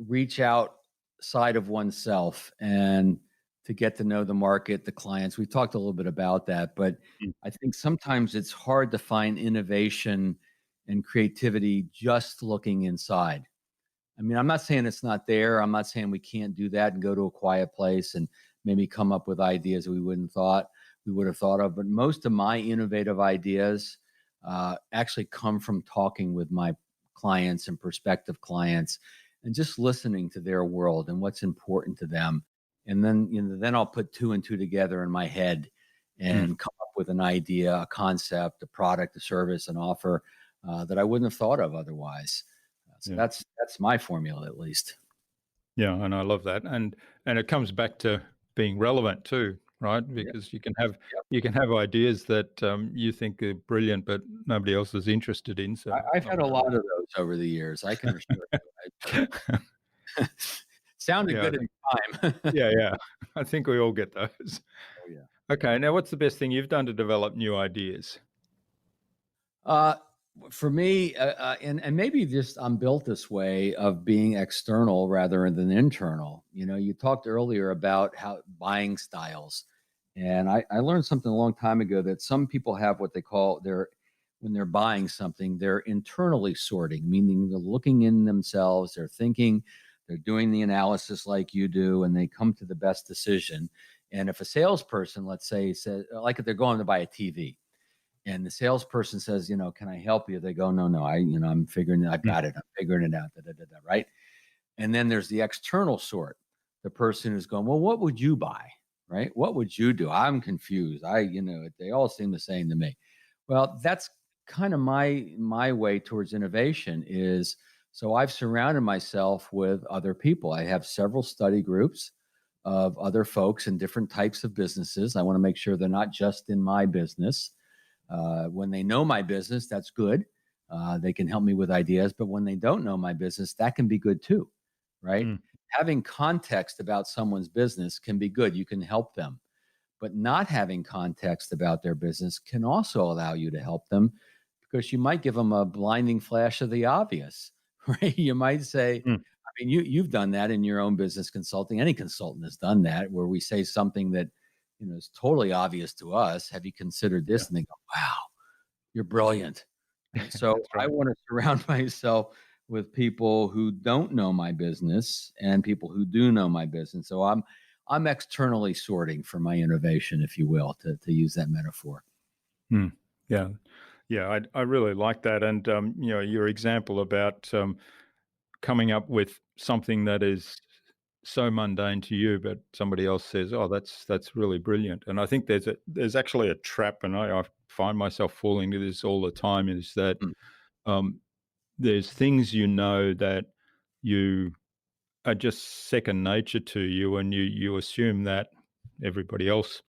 reach outside of oneself and to get to know the market, the clients. We talked a little bit about that, but Mm. I think sometimes it's hard to find innovation and creativity just looking inside. I mean, I'm not saying it's not there. I'm not saying we can't do that and go to a quiet place and maybe come up with ideas we would have thought of. But most of my innovative ideas actually come from talking with my clients and prospective clients and just listening to their world and what's important to them. And then, then I'll put 2 and 2 together in my head Mm. and come up with an idea, a concept, a product, a service, an offer that I wouldn't have thought of otherwise. So Yeah. that's my formula, at least. Yeah, and I love that. And it comes back to being relevant too, right? Yeah. Because you Yep. can have ideas that you think are brilliant, but nobody else is interested in. So I've I had a lot of those over the years. I can assure you. Sounded yeah, good at the time. yeah. I think we all get those. Oh yeah. Okay, now what's the best thing you've done to develop new ideas? Uh, for me, and maybe just I'm built this way of being external rather than internal. You talked earlier about how buying styles, and I learned something a long time ago that some people have what they call when they're buying something, they're internally sorting, meaning they're looking in themselves, they're thinking, they're doing the analysis like you do, and they come to the best decision. And if a salesperson, let's say, says, like if they're going to buy a TV, and the salesperson says, can I help you? They go, no, I'm figuring it. I've got it. I'm figuring it out. Right. And then there's the external sort, the person who's going, well, what would you buy? Right. What would you do? I'm confused. They all seem the same to me. Well, that's kind of my way towards innovation is, so I've surrounded myself with other people. I have several study groups of other folks in different types of businesses. I want to make sure they're not just in my business. When they know my business, that's good. They can help me with ideas. But when they don't know my business, that can be good too, right? Mm. Having context about someone's business can be good. You can help them. But not having context about their business can also allow you to help them, because you might give them a blinding flash of the obvious, right? You might say, Mm. I mean, you've done that in your own business consulting. Any consultant has done that, where we say something that is totally obvious to us. Have you considered this? Yeah. And they go, wow, you're brilliant. And so That's I right. want to surround myself with people who don't know my business and people who do know my business. So I'm externally sorting for my innovation, if you will, to use that metaphor. Mm. Yeah. Yeah, I really like that. And, your example about coming up with something that is so mundane to you, but somebody else says, "Oh, that's really brilliant." And I think there's actually a trap, and I find myself falling to this all the time. Is that Mm. um, there's things that you are just second nature to you, and you assume that everybody else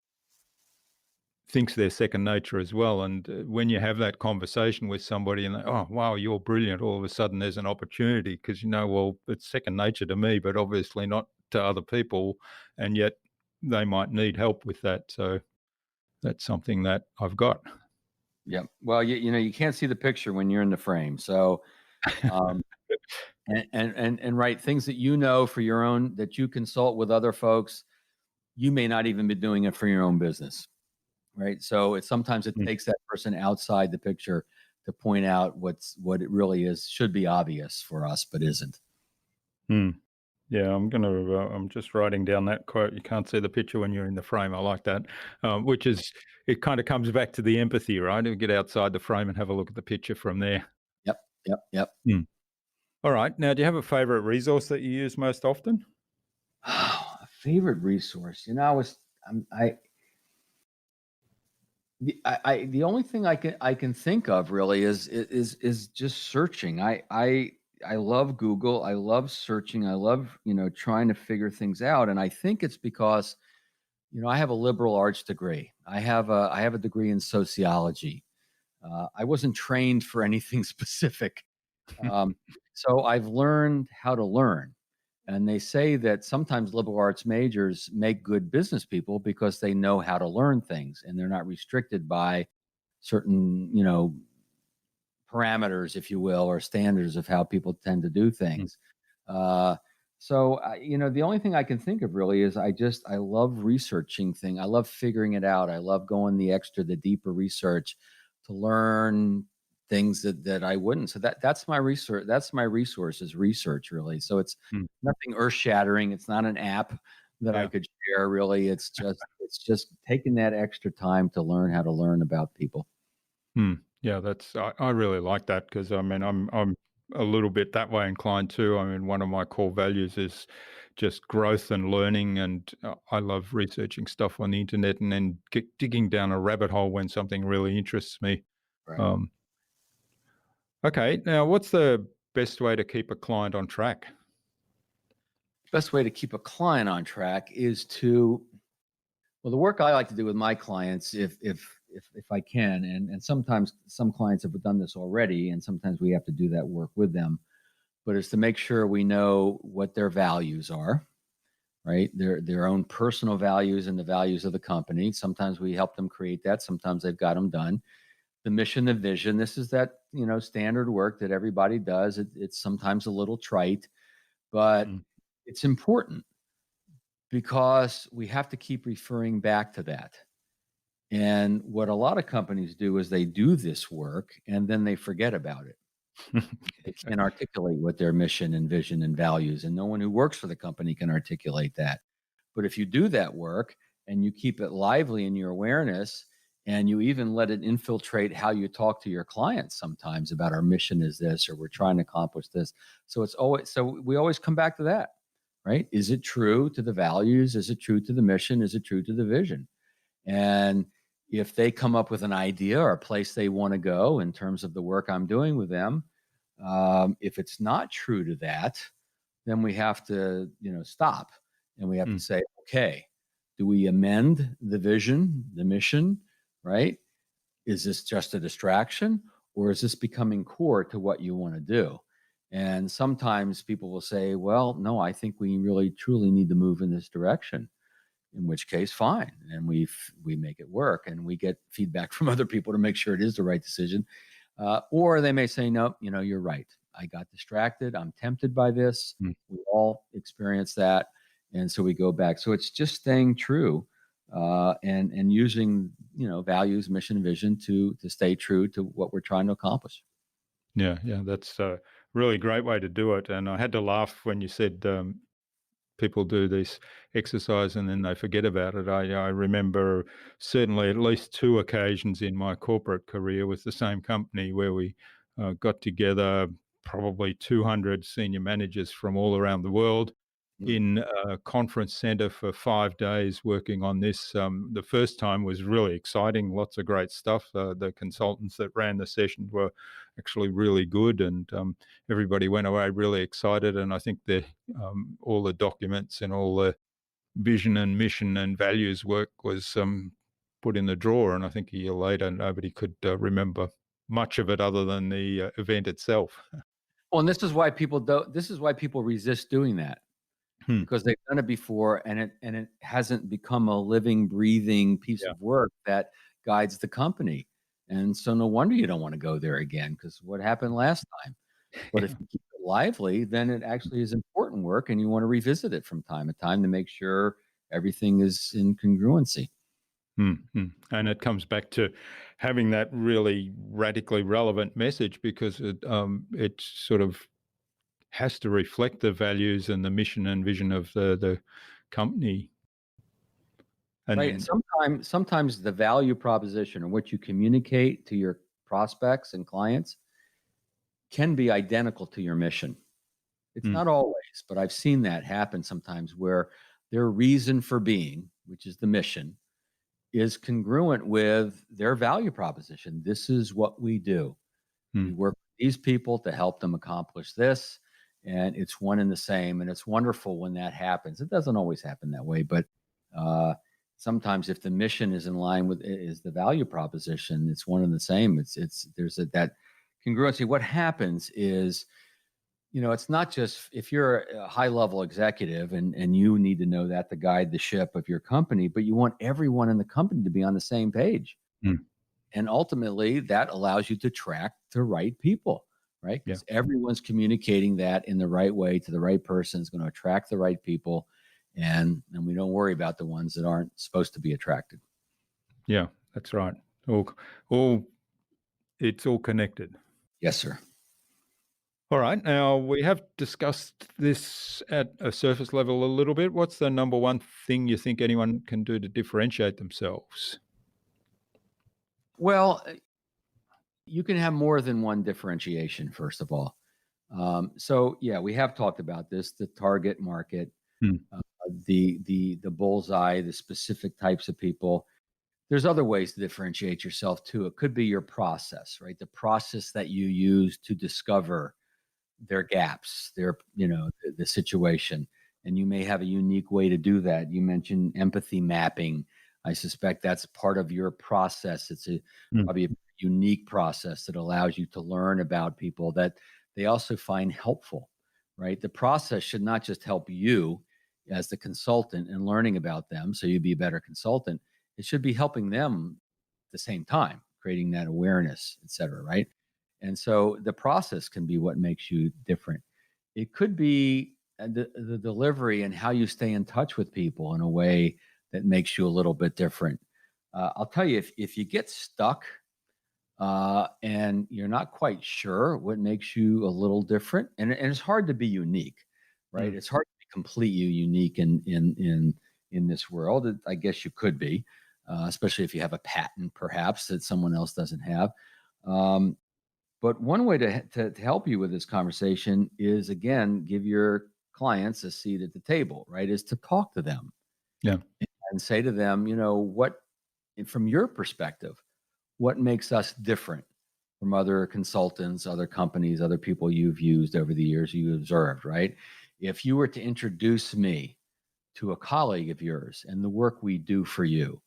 thinks they're second nature as well. And when you have that conversation with somebody and they, oh, wow, you're brilliant, all of a sudden there's an opportunity because, well, it's second nature to me, but obviously not to other people. And yet they might need help with that. So that's something that I've got. Yeah. Well, you can't see the picture when you're in the frame. So, um, and right, things that for your own, that you consult with other folks, you may not even be doing it for your own business. Right. So sometimes it Mm. takes that person outside the picture to point out what it really is, should be obvious for us, but isn't. Mm. Yeah, I'm just writing down that quote. You can't see the picture when you're in the frame. I like that, which is, it kind of comes back to the empathy, right? You get outside the frame and have a look at the picture from there. Yep. Yep. Yep. Mm. All right. Now, do you have a favorite resource that you use most often? A favorite resource. I The only thing I can think of really is just searching. I love Google. I love searching. I love, trying to figure things out. And I think it's because, I have a liberal arts degree. I have a degree in sociology. I wasn't trained for anything specific. Um, so I've learned how to learn. And they say that sometimes liberal arts majors make good business people because they know how to learn things and they're not restricted by certain, parameters, if you will, or standards of how people tend to do Mm. things. Uh, the only thing I can think of really is I love researching things. I love figuring it out. I love going the deeper research to learn things that I wouldn't. So that's my research. That's my resource is research really. So it's Mm. nothing earth shattering. It's not an app that I Yeah. could share really. It's just taking that extra time to learn how to learn about people. Yeah, I really like that because I mean I'm a little bit that way inclined too. I mean, one of my core values is just growth and learning, and I love researching stuff on the internet and then digging down a rabbit hole when something really interests me. Right. Um, okay, now what's the best way to keep a client on track? Best way to keep a client on track is to well, the work I like to do with my clients, if I can, and sometimes some clients have done this already, and sometimes we have to do that work with them, but it's to make sure we know what their values are, right? Their own personal values and the values of the company. Sometimes we help them create that. Sometimes they've got them done. The mission, the vision. This is that standard work that everybody does. It's sometimes a little trite, but Mm. it's important because we have to keep referring back to that. And what a lot of companies do is they do this work and then they forget about it. They can't articulate what their mission and vision and values, and no one who works for the company can articulate that. But if you do that work and you keep it lively in your awareness, and you even let it infiltrate how you talk to your clients sometimes about our mission is this, or we're trying to accomplish this. So we always come back to that, right? Is it true to the values? Is it true to the mission? Is it true to the vision? And if they come up with an idea or a place they want to go in terms of the work I'm doing with them, if it's not true to that, then we have to, stop and we have to Mm. say, okay, do we amend the vision, the mission, right? Is this just a distraction or is this becoming core to what you want to do? And sometimes people will say, well, no, I think we really truly need to move in this direction, in which case fine, and we make it work and we get feedback from other people to make sure it is the right decision. Or they may say, no, you're right, I got distracted, I'm tempted by this. Mm. We all experience that, and so we go back. So it's just staying true, and using values, mission, and vision to stay true to what we're trying to accomplish. Yeah, yeah, that's a really great way to do it. And I had to laugh when you said people do this exercise and then they forget about it. I remember certainly at least two occasions in my corporate career with the same company where we got together, probably 200 senior managers from all around the world Mm. in a conference center for 5 days working on this. The first time was really exciting, lots of great stuff. The consultants that ran the session were actually really good, and everybody went away really excited. And I think all the documents and all the vision and mission and values work was put in the drawer. And I think a year later, nobody could remember much of it other than the event itself. Well, and this is why people resist doing that, Hmm. because they've done it before and it hasn't become a living, breathing piece Yeah. of work that guides the company. And so no wonder you don't want to go there again, because what happened last time? But if Yeah. you keep it lively, then it actually is important work and you want to revisit it from time to time to make sure everything is in congruency. And it comes back to having that really radically relevant message because it sort of has to reflect the values and the mission and vision of the company. Right. And And sometimes the value proposition or what you communicate to your prospects and clients can be identical to your mission. It's mm, not always, but I've seen that happen sometimes where their reason for being, which is the mission, is congruent with their value proposition. This is what we do. We work with these people to help them accomplish this, and it's one and the same. And it's wonderful when that happens. It doesn't always happen that way, but sometimes if the mission is in line with is the value proposition, it's one and the same. There's that congruency. What happens is, it's not just if you're a high level executive and you need to know that to guide the ship of your company, but you want everyone in the company to be on the same page. And ultimately that allows you to track the right people, right? Because everyone's communicating that in the right way to the right person is going to attract the right people. And we don't worry about the ones that aren't supposed to be attracted. Yeah, that's right. It's all connected. Yes, sir. All right. Now, we have discussed this at a surface level a little bit. What's the number one thing you think anyone can do to differentiate themselves? Well, you can have more than one differentiation, first of all. So, we have talked about this, the target market, the bullseye, the specific types of people. There's other ways to differentiate yourself too. It could be your process, right? The process that you use to discover their gaps, the situation. And you may have a unique way to do that. You mentioned empathy mapping. I suspect that's part of your process. It's probably a unique process that allows you to learn about people that they also find helpful, right? The process should not just help you as the consultant in learning about them so you'd be a better consultant. It should be helping them at the same time, creating that awareness, et cetera, right? And so the process can be what makes you different. It could be the delivery and how you stay in touch with people in a way that makes you a little bit different. I'll tell you, if you get stuck and you're not quite sure what makes you a little different, and it's hard to be unique, right? It's hard to be completely unique in this world. I guess you could be, especially if you have a patent, perhaps, that someone else doesn't have. But one way to help you with this conversation is, again, give your clients a seat at the table, right? Is to talk to them. Yeah. And say to them, what, from your perspective, what makes us different from other consultants, other companies, other people you've used over the years you observed, right? If you were to introduce me to a colleague of yours and the work we do for you,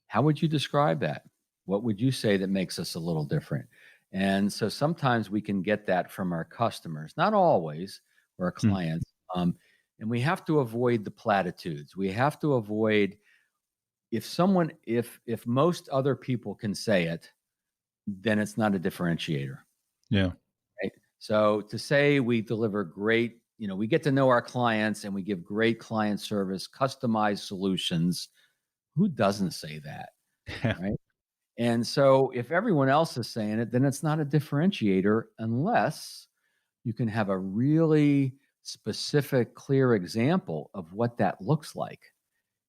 how would you describe that? What would you say that makes us a little different? And so sometimes we can get that from our customers, not always, or our clients. And we have to avoid the platitudes. We have to avoid if most other people can say it, then it's not a differentiator. Yeah. Right. So to say we deliver great, we get to know our clients and we give great client service, customized solutions. Who doesn't say that? Right. And so if everyone else is saying it, then it's not a differentiator unless you can have a really specific, clear example of what that looks like.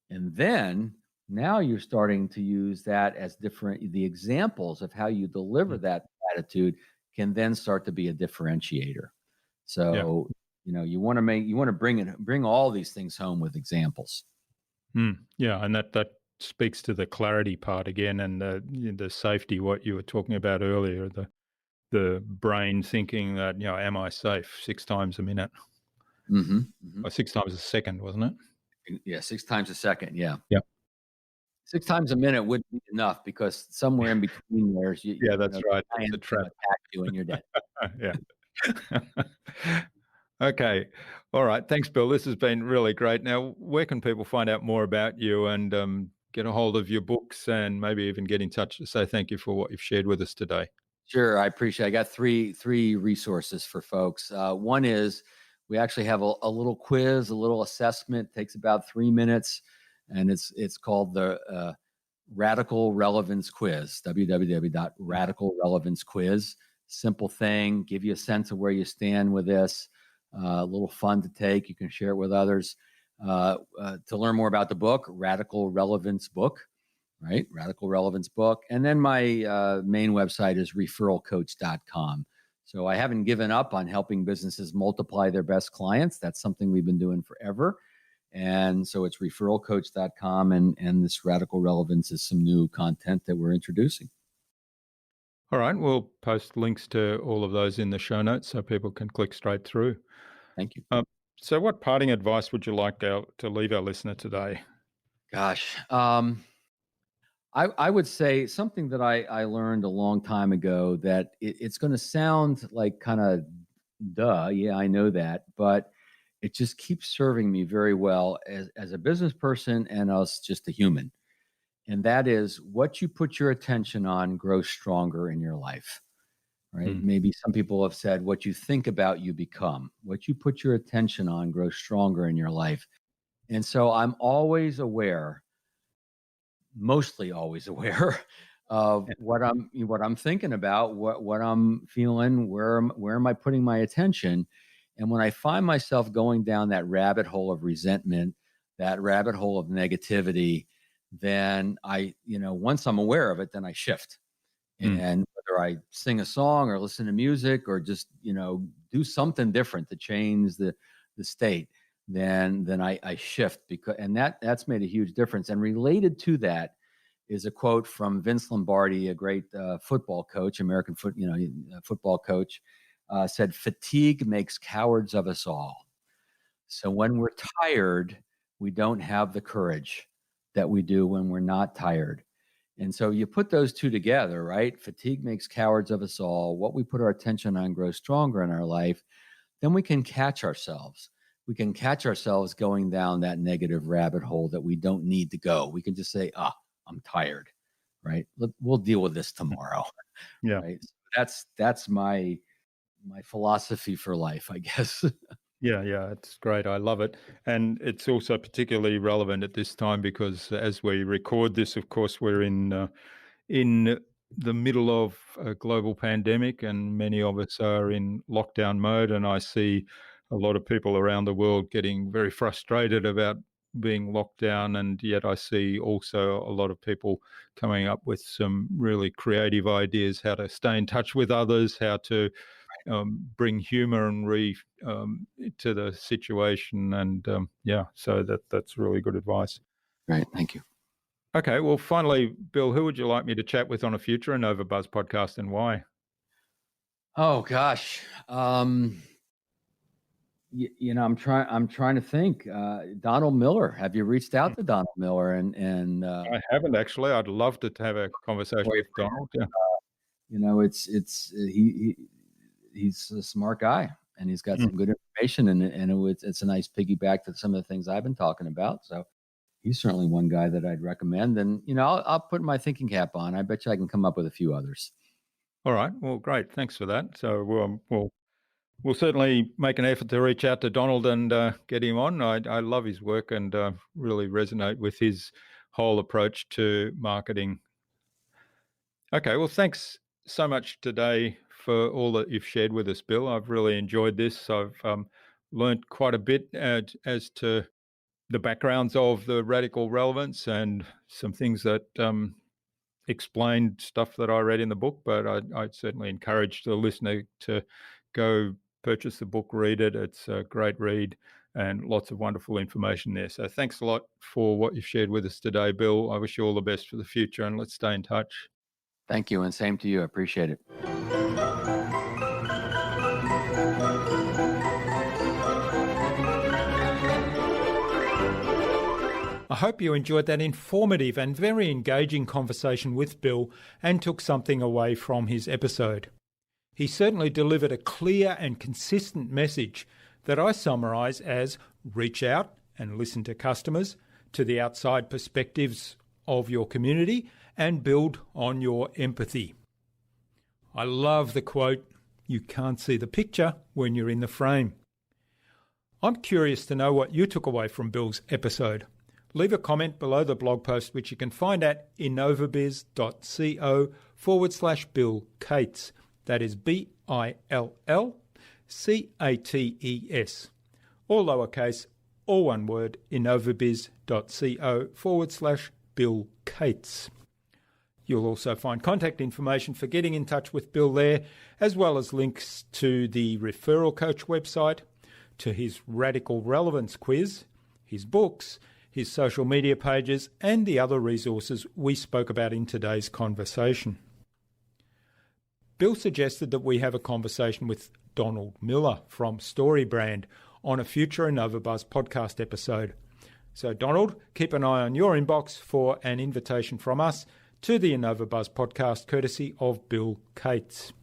And then now you're starting to use that as the examples of how you deliver that attitude can then start to be a differentiator. So, you want to bring all these things home with examples. Yeah. And that speaks to the clarity part again, and the safety, what you were talking about earlier, the brain thinking that, am I safe 6 times a minute? Or 6 times a second, wasn't it? Yeah, 6 times a second. Yeah. Yep. 6 times a minute wouldn't be enough because somewhere in between there's that's right. It's a trap. Attack you and you're dead. Yeah. Okay. All right. Thanks, Bill. This has been really great. Now, where can people find out more about you and get a hold of your books and maybe even get in touch to say thank you for what you've shared with us today? Sure. I appreciate it. I got three resources for folks. One is we actually have a little quiz, a little assessment. It takes about 3 minutes, and it's called the Radical Relevance Quiz, www.radicalrelevancequiz. Simple thing, give you a sense of where you stand with this. A little fun to take. You can share it with others. To learn more about the book, Radical Relevance Book, right? Radical Relevance Book. And then my main website is referralcoach.com. So I haven't given up on helping businesses multiply their best clients. That's something we've been doing forever. And so it's referralcoach.com, and this Radical Relevance is some new content that we're introducing. All right, we'll post links to all of those in the show notes so people can click straight through. Thank you. So what parting advice would you like to leave our listener today? Gosh, I would say something that I learned a long time ago, that it's going to sound like kind of duh. Yeah, I know that. But it just keeps serving me very well as a business person and as just a human. And that is, what you put your attention on grows stronger in your life, right? Maybe some people have said, what you think about, you become. What you put your attention on grows stronger in your life. And so I'm always aware, mostly always aware of what I'm thinking about, what I'm feeling, where am I putting my attention. And when I find myself going down that rabbit hole of resentment, that rabbit hole of negativity, then once I'm aware of it, then I shift. And whether I sing a song or listen to music or just, do something different to change the state, then I shift, and that's made a huge difference. And related to that is a quote from Vince Lombardi, a great football coach, American football coach, said, "Fatigue makes cowards of us all." So when we're tired, we don't have the courage that we do when we're not tired. And so you put those two together, right? Fatigue makes cowards of us all. What we put our attention on grows stronger in our life. Then we can catch ourselves. We can catch ourselves going down that negative rabbit hole that we don't need to go. We can just say, I'm tired, right? We'll deal with this tomorrow. Yeah. Right? So that's my philosophy for life, I guess. Yeah, it's great. I love it. And it's also particularly relevant at this time because as we record this, of course, we're in the middle of a global pandemic and many of us are in lockdown mode. And I see a lot of people around the world getting very frustrated about being locked down. And yet I see also a lot of people coming up with some really creative ideas, how to stay in touch with others, how to bring humor and to the situation, and so that's really good advice. Right, thank you. Okay, well, finally, Bill, who would you like me to chat with on a future InnovaBuzz podcast, and why? Oh gosh, I'm trying to think. Donald Miller. Have you reached out to Donald Miller? And I haven't actually. I'd love to have a conversation with Donald. Yeah. He's a smart guy, and he's got some good information, and it's a nice piggyback to some of the things I've been talking about. So he's certainly one guy that I'd recommend. And I'll put my thinking cap on. I bet you I can come up with a few others. All right. Well, great. Thanks for that. So we'll certainly make an effort to reach out to Donald and get him on. I love his work and really resonate with his whole approach to marketing. Okay. Well, thanks so much today for all that you've shared with us, Bill. I've really enjoyed this. I've learned quite a bit as to the backgrounds of the Radical Relevance and some things that explained stuff that I read in the book, but I'd certainly encourage the listener to go purchase the book, read it. It's a great read and lots of wonderful information there. So thanks a lot for what you've shared with us today, Bill. I wish you all the best for the future, and let's stay in touch. Thank you, and same to you. I appreciate it. I hope you enjoyed that informative and very engaging conversation with Bill and took something away from his episode. He certainly delivered a clear and consistent message that I summarise as reach out and listen to customers, to the outside perspectives of your community, and build on your empathy. I love the quote, "You can't see the picture when you're in the frame." I'm curious to know what you took away from Bill's episode. Leave a comment below the blog post, which you can find at innovabiz.co/Bill Cates. That is BILLCATES. All lowercase, all one word, innovabiz.co/Bill Cates. You'll also find contact information for getting in touch with Bill there, as well as links to the Referral Coach website, to his Radical Relevance quiz, his books, his social media pages, and the other resources we spoke about in today's conversation. Bill suggested that we have a conversation with Donald Miller from StoryBrand on a future InnovaBuzz podcast episode. So Donald, keep an eye on your inbox for an invitation from us to the InnovaBuzz podcast courtesy of Bill Cates.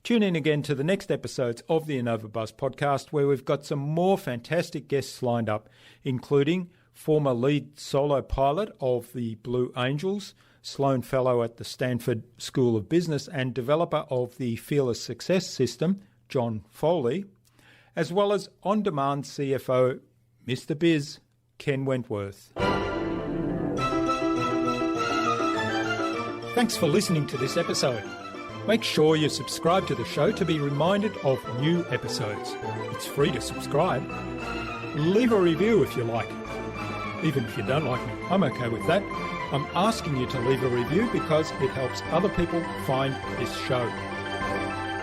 Tune in again to the next episodes of the InnovaBuzz podcast, where we've got some more fantastic guests lined up, including former lead solo pilot of the Blue Angels, Sloan Fellow at the Stanford School of Business and developer of the Fearless Success System, John Foley, as well as on-demand CFO, Mr. Biz, Ken Wentworth. Thanks for listening to this episode. Make sure you subscribe to the show to be reminded of new episodes. It's free to subscribe. Leave a review if you like. Even if you don't like me, I'm okay with that. I'm asking you to leave a review because it helps other people find this show.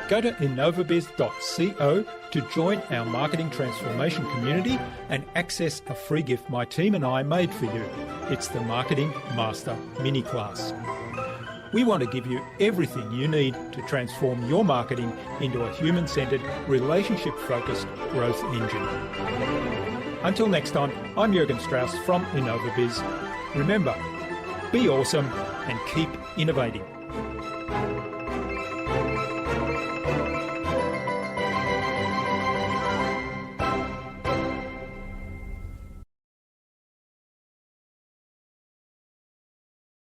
Go to InnovaBuzz.co to join our marketing transformation community and access a free gift my team and I made for you. It's the Marketing Master Mini Class. We want to give you everything you need to transform your marketing into a human-centered, relationship-focused growth engine. Until next time, I'm Jürgen Strauss from InnovaBuzz. Remember, be awesome and keep innovating.